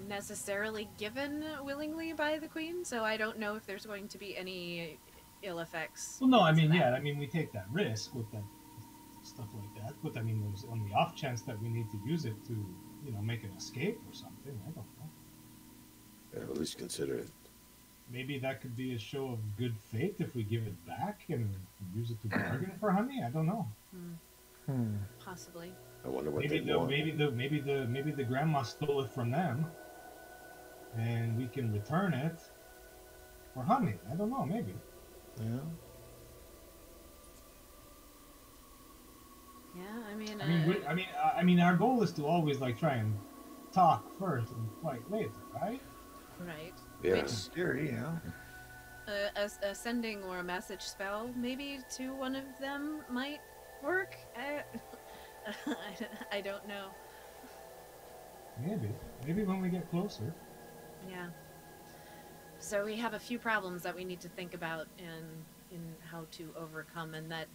necessarily given willingly by the queen, so I don't know if there's going to be any ill effects. Well, no, I because of mean, that. yeah, I mean, we take that risk with that stuff like that. But I mean, there's on the off chance that we need to use it to, make an escape or something. I don't know. Yeah, at least consider it. Maybe that could be a show of good faith if we give it back and use it to bargain for honey. I don't know. Possibly. I wonder what Maybe they want. maybe the grandma stole it from them, and we can return it for honey. I don't know. Maybe. Yeah. Yeah, I mean, I mean, our goal is to always like try and talk first and fight later, right? right. Yeah. Which Theory, yeah. a sending or a message spell maybe to one of them might work. I don't know. Maybe when we get closer. Yeah. So we have a few problems that we need to think about in how to overcome, and that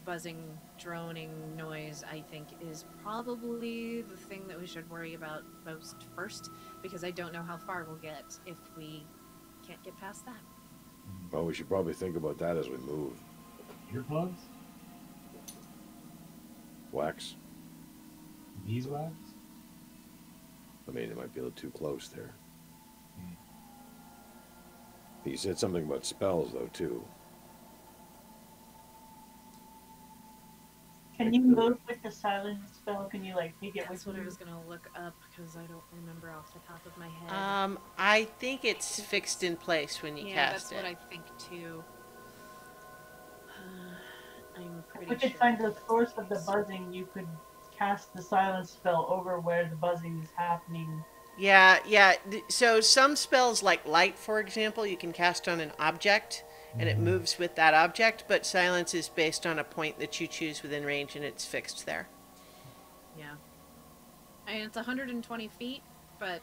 buzzing, droning noise, I think, is probably the thing that we should worry about most first, because I don't know how far we'll get if we can't get past that. Well, we should probably think about that as we move. Earplugs, Wax. beeswax. I mean, it might be a little too close there. He said something about spells, though, too. Can you move with the silence spell? Can you like take it That's with what I you? was gonna look up because I don't remember off the top of my head. I think it's fixed in place when you yeah, cast that's it. what I think too. I'm If pretty we could sure. find the source of the buzzing, you could cast the silence spell over where the buzzing is happening. Yeah, yeah. So some spells like light, for example, you can cast on an object and it moves with that object, but silence is based on a point that you choose within range and it's fixed there. Yeah. I mean, it's 120 feet, but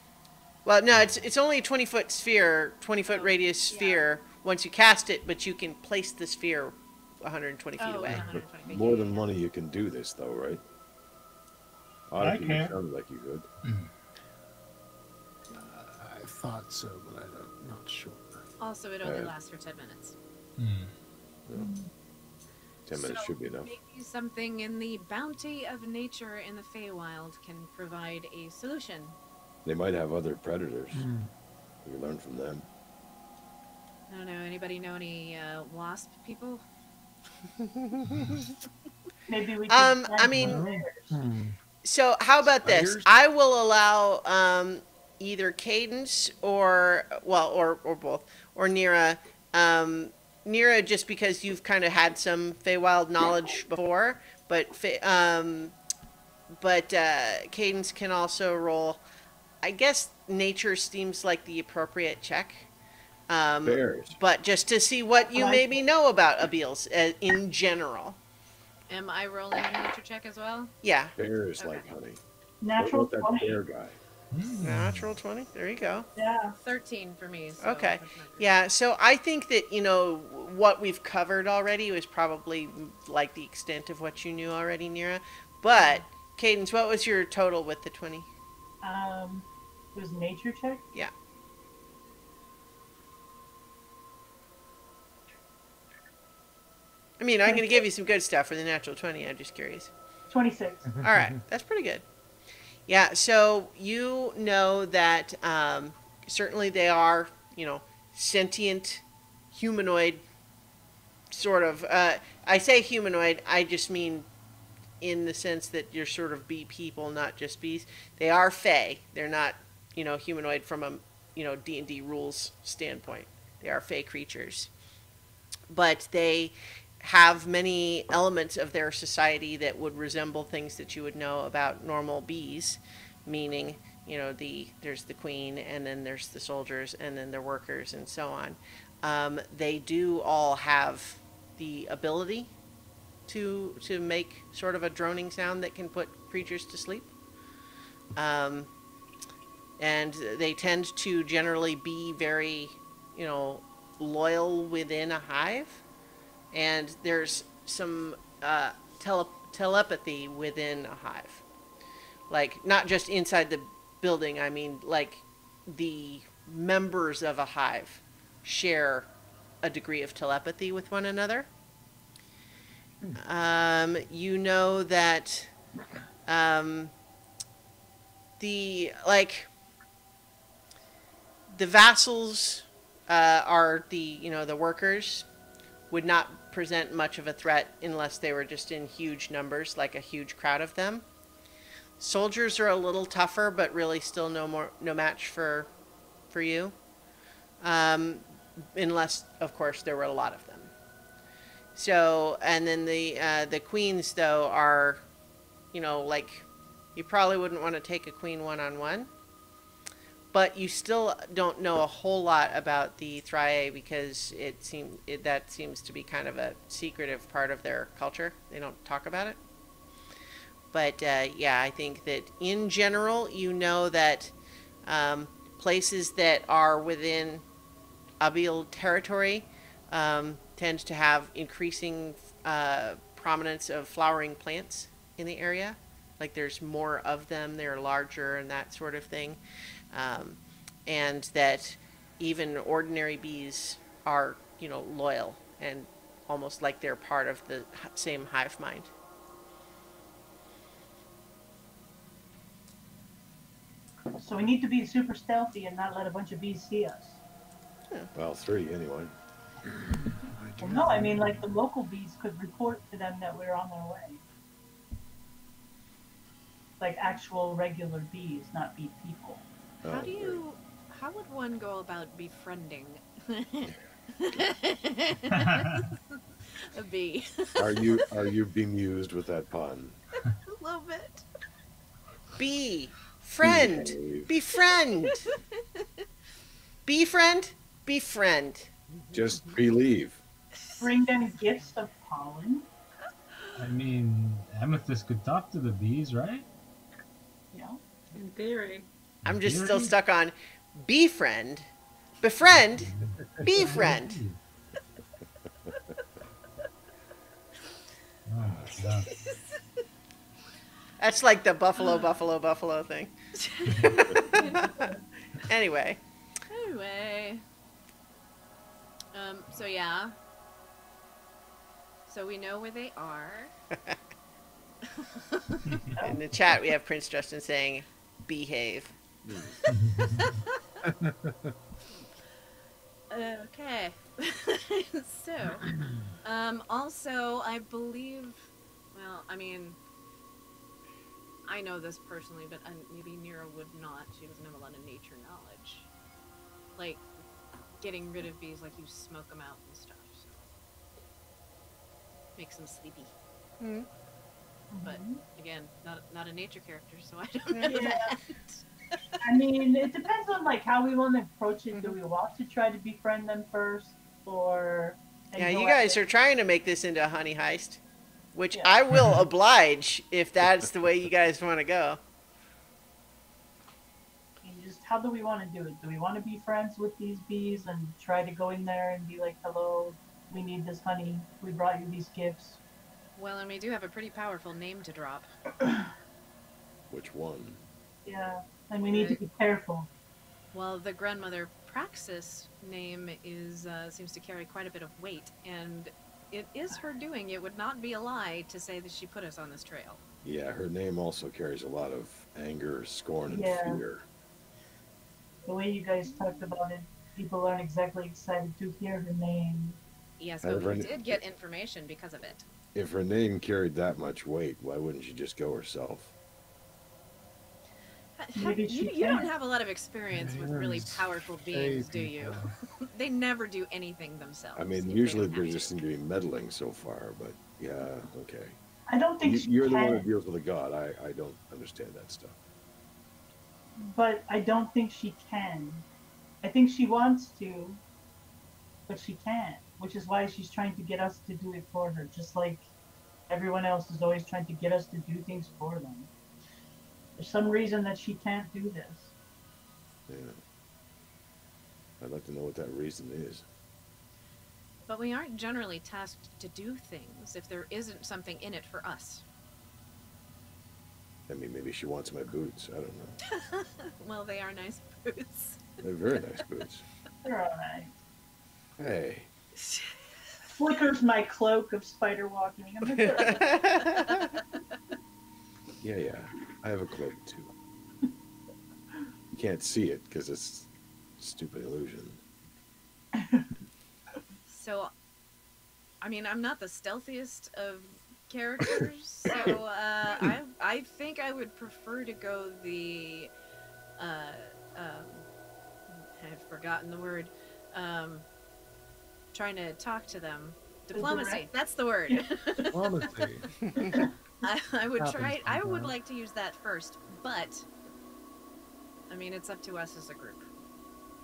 Well, no, it's only a 20-foot sphere, 20-foot Oh, radius yeah. sphere once you cast it, but you can place the sphere 120 feet oh, away. 120 feet. More yeah, than yeah. money you can do this, though, right? I Oddly, you can't. sounded like you could. thought so, but I'm not sure. Also, it only Uh, lasts for 10 minutes. Hmm. 10 minutes So should be enough. maybe something in the bounty of nature in the Feywild can provide a solution. They might have other predators. Hmm. We can learn from them. I don't know. Anybody know any wasp people? Maybe we I can mean- plant theirs. Hmm. So how about this? Spiders? I will allow either Cadence or both or Nira. Nira, just because you've kind of had some Feywild knowledge before, but Cadence can also roll. I guess nature seems like the appropriate check. Bears. But just to see what you Right. maybe know about Abeels in general. Am I rolling a nature check as well? Yeah. Bears Okay. like honey. Natural What about that 20. bear guy? Natural 20. There you go. Yeah. 13 for me. So Okay. that's not good. Yeah, so I think that, what we've covered already was probably like the extent of what you knew already, Nira. But, Cadence, what was your total with the 20? It was nature check. Yeah. I mean, I'm going to give you some good stuff for the natural 20. I'm just curious. 26. All right, that's pretty good. Yeah, so you know that certainly they are, sentient, humanoid, sort of. I say humanoid, I just mean in the sense that you're sort of bee people, not just bees. They are fey. They're not, humanoid from a, D&D rules standpoint. They are fey creatures. But they have many elements of their society that would resemble things that you would know about normal bees, meaning, there's the queen, and then there's the soldiers, and then the workers, and so on. They do all have the ability to make sort of a droning sound that can put creatures to sleep. And they tend to generally be very, loyal within a hive. And there's some telepathy within a hive. Like, not just inside the building, I mean, like, the members of a hive share a degree of telepathy with one another. You know that the vassals are the workers would not present much of a threat unless they were just in huge numbers, like a huge crowd of them. Soldiers are a little tougher, but really still no match for you, unless of course there were a lot of them. So, and then the queens though are, you probably wouldn't want to take a queen one-on-one. But you still don't know a whole lot about the Thrae because that seems to be kind of a secretive part of their culture. They don't talk about it. But yeah, I think that in general, you know that places that are within Abeel territory tend to have increasing prominence of flowering plants in the area. Like there's more of them, they're larger and that sort of thing. And that even ordinary bees are, loyal and almost like they're part of the same hive mind. So we need to be super stealthy and not let a bunch of bees see us. Well, 3 anyway. Well, no, I mean, like, the local bees could report to them that we're on their way. Like, actual regular bees, not bee people. Oh, How would one go about befriending a bee? Are you bemused with that pun? A little bit. Friend, Behave. befriend, befriend, befriend. Just believe. Bring them gifts of pollen. I mean, Amethyst could talk to the bees, right? You know? In theory. I'm just Theory? still stuck on befriend, befriend, befriend. Oh my god. That's like the buffalo thing. Anyway, Anyway. So yeah. So we know where they are. In the chat, we have Prince Justin saying, behave. Okay. So, also, I believe, well, I mean, I know this personally, but maybe Nira would not. She doesn't have a lot of nature knowledge. Like, getting rid of bees, like you smoke them out and stuff, so. Makes them sleepy. Hmm. But, again, not a nature character, so I don't know Yeah. that. I mean, it depends on like how we want to approach it. Do we want to try to befriend them first, or and Yeah, go you at guys it? are trying to make this into a honey heist, which Yeah. I will oblige if that's the way you guys want to go. And just how do we want to do it? Do we want to be friends with these bees and try to go in there and be like, "Hello, we need this honey. We brought you these gifts." Well, and we do have a pretty powerful name to drop. Which one? Yeah, and we need to be careful. Well, the grandmother Praxis name is seems to carry quite a bit of weight, and it is her doing. It would not be a lie to say that she put us on this trail. Yeah, her name also carries a lot of anger, scorn, and Yeah. fear. The way you guys talked about it, people aren't exactly excited to hear her name. Yes, I but we run- did get information because of it. If her name carried that much weight, why wouldn't she just go herself? Maybe You, she you don't can. have a lot of experience with really There's powerful fey beings, do you? people. They never do anything themselves. I mean, if they usually don't there have just to. seem to be meddling so far, but yeah, okay. I don't think she You're the can, one that deals with the god. I don't understand that stuff. but I don't think she can. I think she wants to, but she can't, which is why she's trying to get us to do it for her, just like everyone else is always trying to get us to do things for them. There's some reason that she can't do this. Yeah. I'd like to know what that reason is. But we aren't generally tasked to do things if there isn't something in it for us. I mean, maybe she wants my boots. I don't know. Well, they are nice boots. They're very nice boots. They're alright. Hey. Flickers my cloak of spider walking. I'm like, Yeah. I have a cloak too. You can't see it because it's a stupid illusion. So, I mean, I'm not the stealthiest of characters, so I think I would prefer to go the I've forgotten the word. Trying to talk to them. Diplomacy. direct? That's the word. Diplomacy. I would Happens try. I would sometimes. like to use that first, but I mean, it's up to us as a group.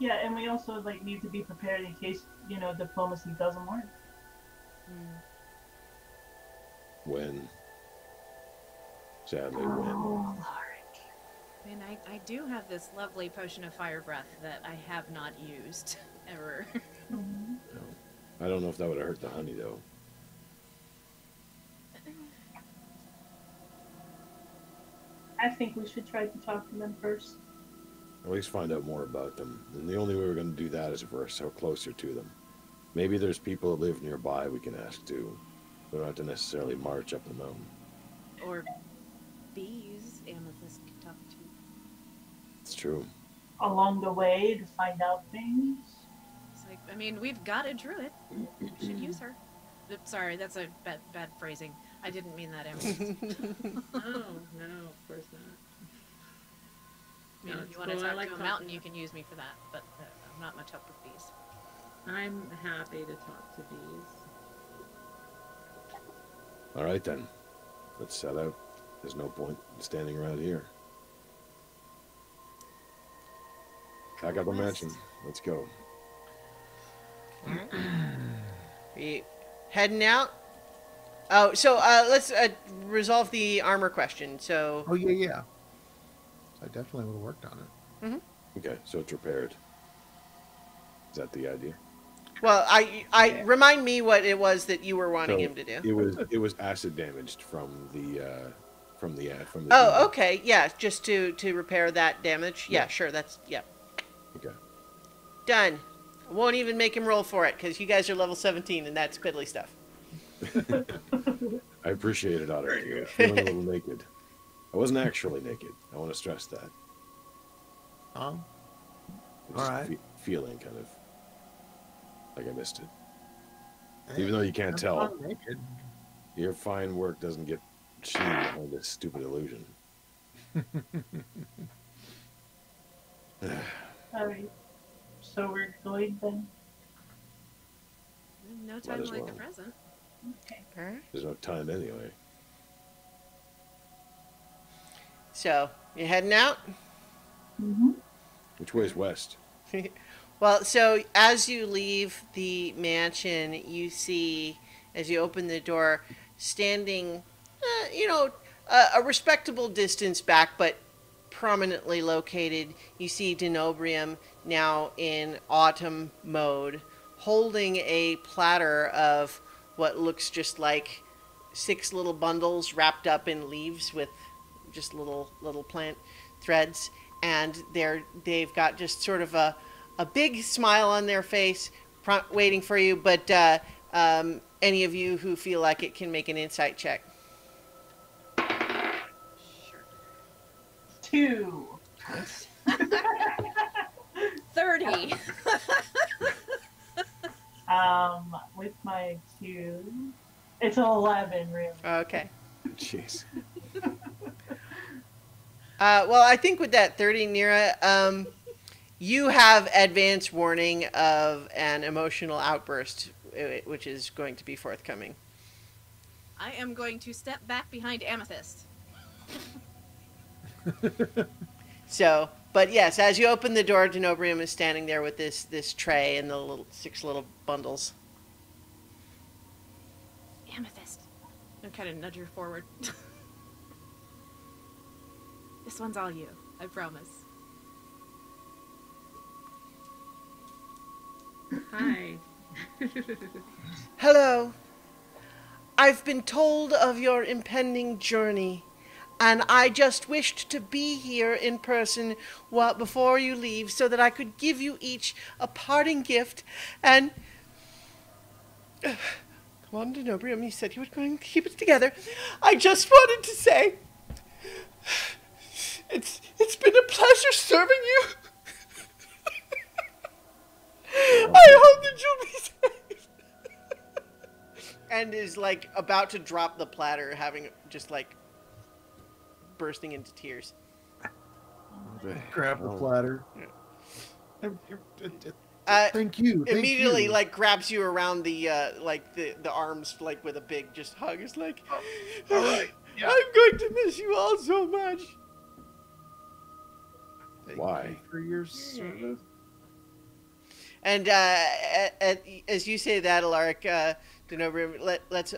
yeah, and we also like need to be prepared in case diplomacy doesn't work. When? Sadly, when? Oh, Lord. And I do have this lovely potion of fire breath that I have not used ever. Mhm. I don't know if that would have hurt the honey though. I think we should try to talk to them first. Or at least find out more about them. And the only way we're going to do that is if we're so closer to them. Maybe there's people that live nearby we can ask too. We don't have to necessarily march up the mountain. Or bees, Amethyst can talk to. It's true. Along the way to find out things. It's like, I mean, we've got a druid. We should use her. Sorry, that's a bad phrasing. I didn't mean that, Amethyst. Oh, no, of course not. I mean, No, if it's you want to cool. I talk like to a talking mountain, to you them. can use me for that, but I'm not much help with bees. I'm happy to talk to bees. All right then. Let's set out. There's no point in standing around here. Back up the mansion. Let's go. We heading out? Oh, so let's resolve the armor question. So, Oh yeah. I definitely would have worked on it. Okay, so it's repaired. Is that the idea? well, I remind me what it was that you were wanting So him to do. It was acid damaged from the. Oh, okay, yeah, just to repair that damage. Yeah, sure, that's yeah. Okay. Done. I won't even make him roll for it because you guys are level 17 and that's piddly stuff. I appreciate it, Otter. I'm feeling a little naked. I wasn't actually naked. I want to stress that. All Just right. Feeling kind of like I missed it. Even though you can't I'm tell. not naked. Your fine work doesn't get seen behind this stupid illusion. Alright. So we're going then? No time as like well. the present. Okay. There's no time anyway. So, you heading out? Mm-hmm. Which way's west? Well, so as you leave the mansion, you see, as you open the door, standing, a respectable distance back, but prominently located, you see Denobrium now in autumn mode, holding a platter of what looks just like 6 little bundles wrapped up in leaves with just little plant threads, and they've got just sort of a big smile on their face, waiting for you. But any of you who feel like it can make an insight check. Sure. 2. 30. With my 2, it's an 11, really. Okay. Jeez. Well, I think with that 30, Nira, you have advance warning of an emotional outburst, which is going to be forthcoming. I am going to step back behind Amethyst. So, but yes, as you open the door, Denobrium is standing there with this tray and the 6 little bundles. Amethyst. I kind of nudge her forward. This one's all you. I promise. Hi. Hello. I've been told of your impending journey, and I just wished to be here in person before you leave so that I could give you each a parting gift. And come on, Denobrium, you said you were going to keep it together. I just wanted to say it's been a pleasure serving you. I hope that you'll be safe. And is like about to drop the platter, having just like bursting into tears. Grab the platter. Uh, Thank you. Immediately, like grabs you around the the arms, like with a big just hug. It's like, all right. Yeah. I'm going to miss you all so much. Thank Why? you for your service. And as you say that, Alaric, Denobrium lets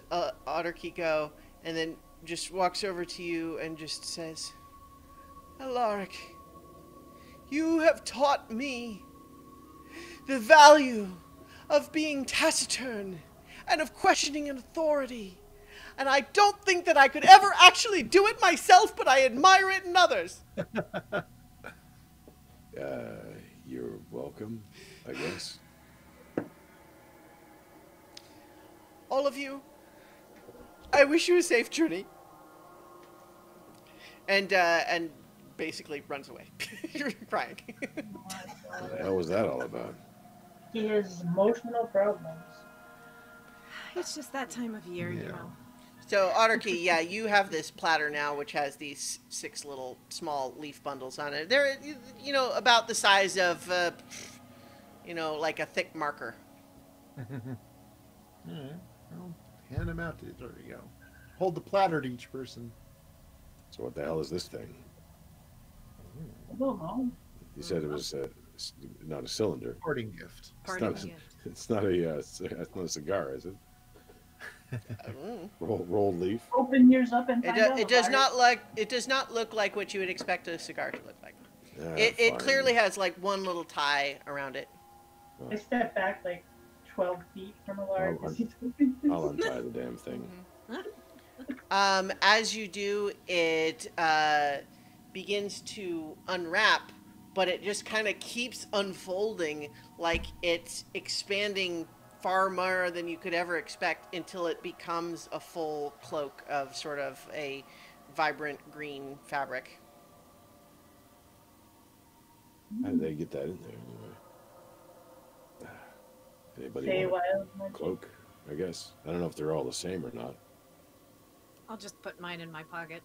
Otterkey go, and then just walks over to you and just says, Alaric, you have taught me the value of being taciturn and of questioning an authority. And I don't think that I could ever actually do it myself, but I admire it in others. You're welcome, I guess. All of you, I wish you a safe journey. And basically runs away. You're crying. What the hell was that all about? He has emotional problems. It's just that time of year, you Yeah. know. So, Otterkey, yeah, you have this platter now, which has these 6 little small leaf bundles on it. They're, about the size of, like a thick marker. All right. Well, hand them out to you. There you go. Hold the platter to each person. So what the hell is this thing? I don't know. You said it was not a cylinder. Parting gift. Parting not- gift. It's not a cigar, is it? Mm. Rolled leaf. Open yours up and find out. It does Alaric. not look like what you would expect a cigar to look like. Ah, It fine. clearly has like one little tie around it. I step back like 12 feet from Alaric Oh, as he's opening this. I'll untie the damn thing. As you do, it begins to unwrap but it just kind of keeps unfolding, like it's expanding far more than you could ever expect until it becomes a full cloak of sort of a vibrant green fabric. How did they get that in there anyway? Anybody Say want wild a magic. cloak? I guess. I don't know if they're all the same or not. I'll just put mine in my pocket.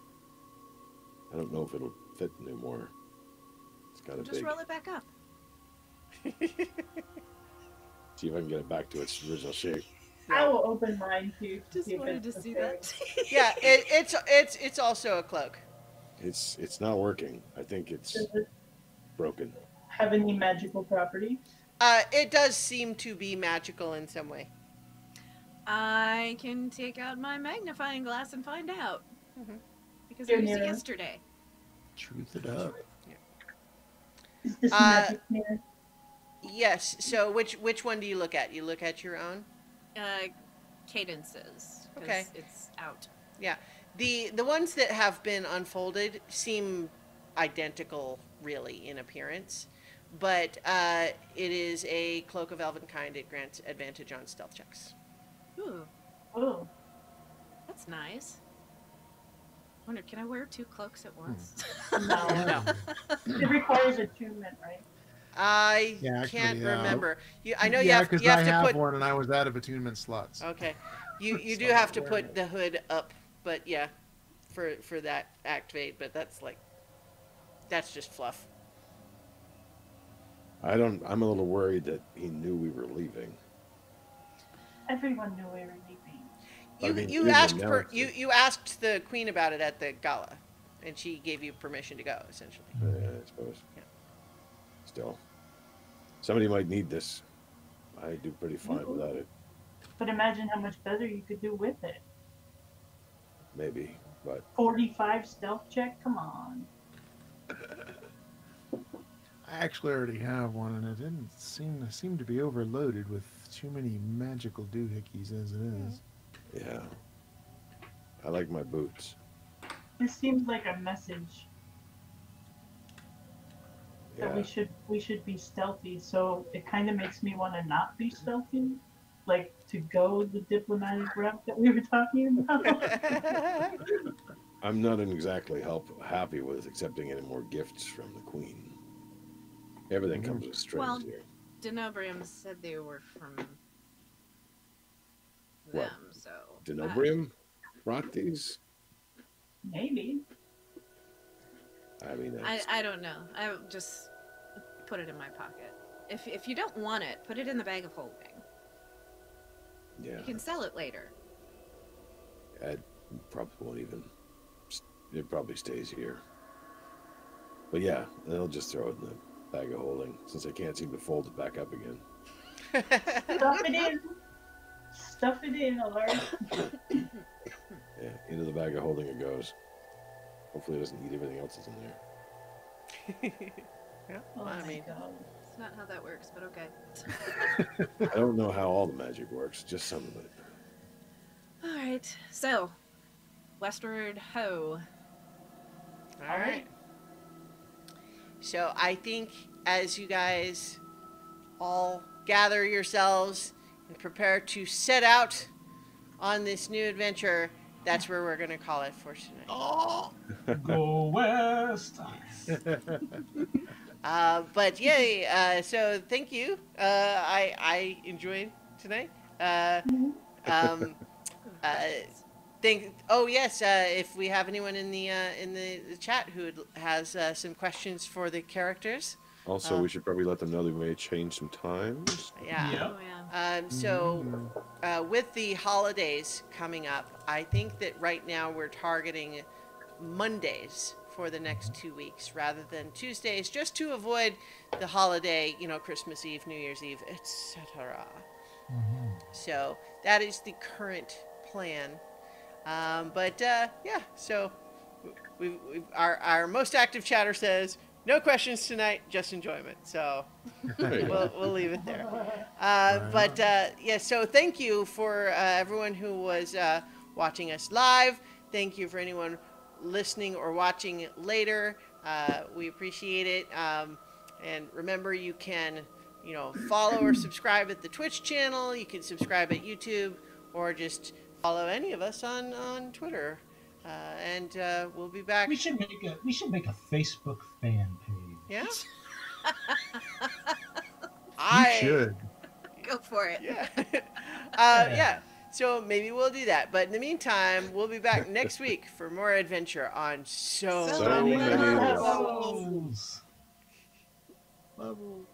I don't know if it'll fit anymore. It's kind of Just big. roll it back up. See if I can get it back to its original shape. I will open mine too. Just see if wanted to it's the see same. that. Yeah, it's also a cloak. It's not working. I think it's Does it broken. have any magical properties? It does seem to be magical in some way. I can take out my magnifying glass and find out. Mhm. Because I Here, used it Nero. yesterday. Truth it up. Is this a Uh, magic mirror? Yes. So which one do you look at? You look at your own. Cadences. 'Cause Okay. It's out. The ones that have been unfolded seem identical, really, in appearance, but it is a cloak of elven kind. It grants advantage on stealth checks. Ooh, Oh, that's nice. Wonder, can I wear 2 cloaks at once? no. No. It requires attunement, right? I Yeah, actually, can't yeah. remember. I know yeah, you because have I to have put. one and I was out of attunement slots. Okay, you do So have to wearing put the hood up, but yeah, for that activate. But that's just fluff. I'm a little worried that he knew we were leaving. Everyone knew we were leaving. I You mean, you even asked now it's- you asked the queen about it at the gala, and she gave you permission to go. Essentially. Yeah, I suppose. Yeah. Still, somebody might need this. I do pretty fine without it. But imagine how much better you could do with it. Maybe, but 45 stealth check? Come on. I actually already have one, and it didn't seem to be overloaded with too many magical doohickeys as it is. yeah, I like my boots. This seems like a message that Yeah, we should be stealthy, so it kind of makes me want to not be stealthy. Like to go the diplomatic route that we were talking about. I'm not exactly happy with accepting any more gifts from the queen. Everything comes with strings Well, here. Denobrium said they were from them, What? so. Denobrium brought these. Maybe. I mean, that's, I don't know. I would just put it in my pocket. If you don't want it, put it in the bag of holding. yeah, You can sell it later. I probably won't even. It probably stays here. But yeah, they'll just throw it in the bag of holding since I can't seem to fold it back up again. Stuff it in. Stuff it in, alert. Yeah, into the bag of holding it goes. Hopefully, it doesn't eat everything else that's in there. Yeah, Oh I my mean, God. It's not how that works, but okay. I don't know how all the magic works, just some of it. All right. So, westward ho. all right. So I think as you guys all gather yourselves and prepare to set out on this new adventure, that's where we're going to call it for tonight. Oh! Go west. But yay! So thank you. I enjoyed tonight. Um, Oh yes, if we have anyone in the chat who has some questions for the characters, Also, we should probably let them know that we may change some times. yeah. Yep. Oh yeah. So with the holidays coming up, I think that right now we're targeting Mondays for the next 2 weeks rather than Tuesdays, just to avoid the holiday, Christmas Eve, New Year's Eve, etc. So that is the current plan. Yeah, so our most active chatter says no questions tonight, just enjoyment. So There you go. we'll leave it there. Yeah, so thank you for everyone who was watching us live. Thank you for anyone listening or watching later. We appreciate it. And remember, you can, follow or subscribe at the Twitch channel. You can subscribe at YouTube, or just follow any of us on Twitter. And we'll be back. We should make a Facebook fan page. Yeah. You should. Go for it. Yeah. Yeah. So maybe we'll do that. But in the meantime, we'll be back next week for more adventure on So many many levels. levels. Level.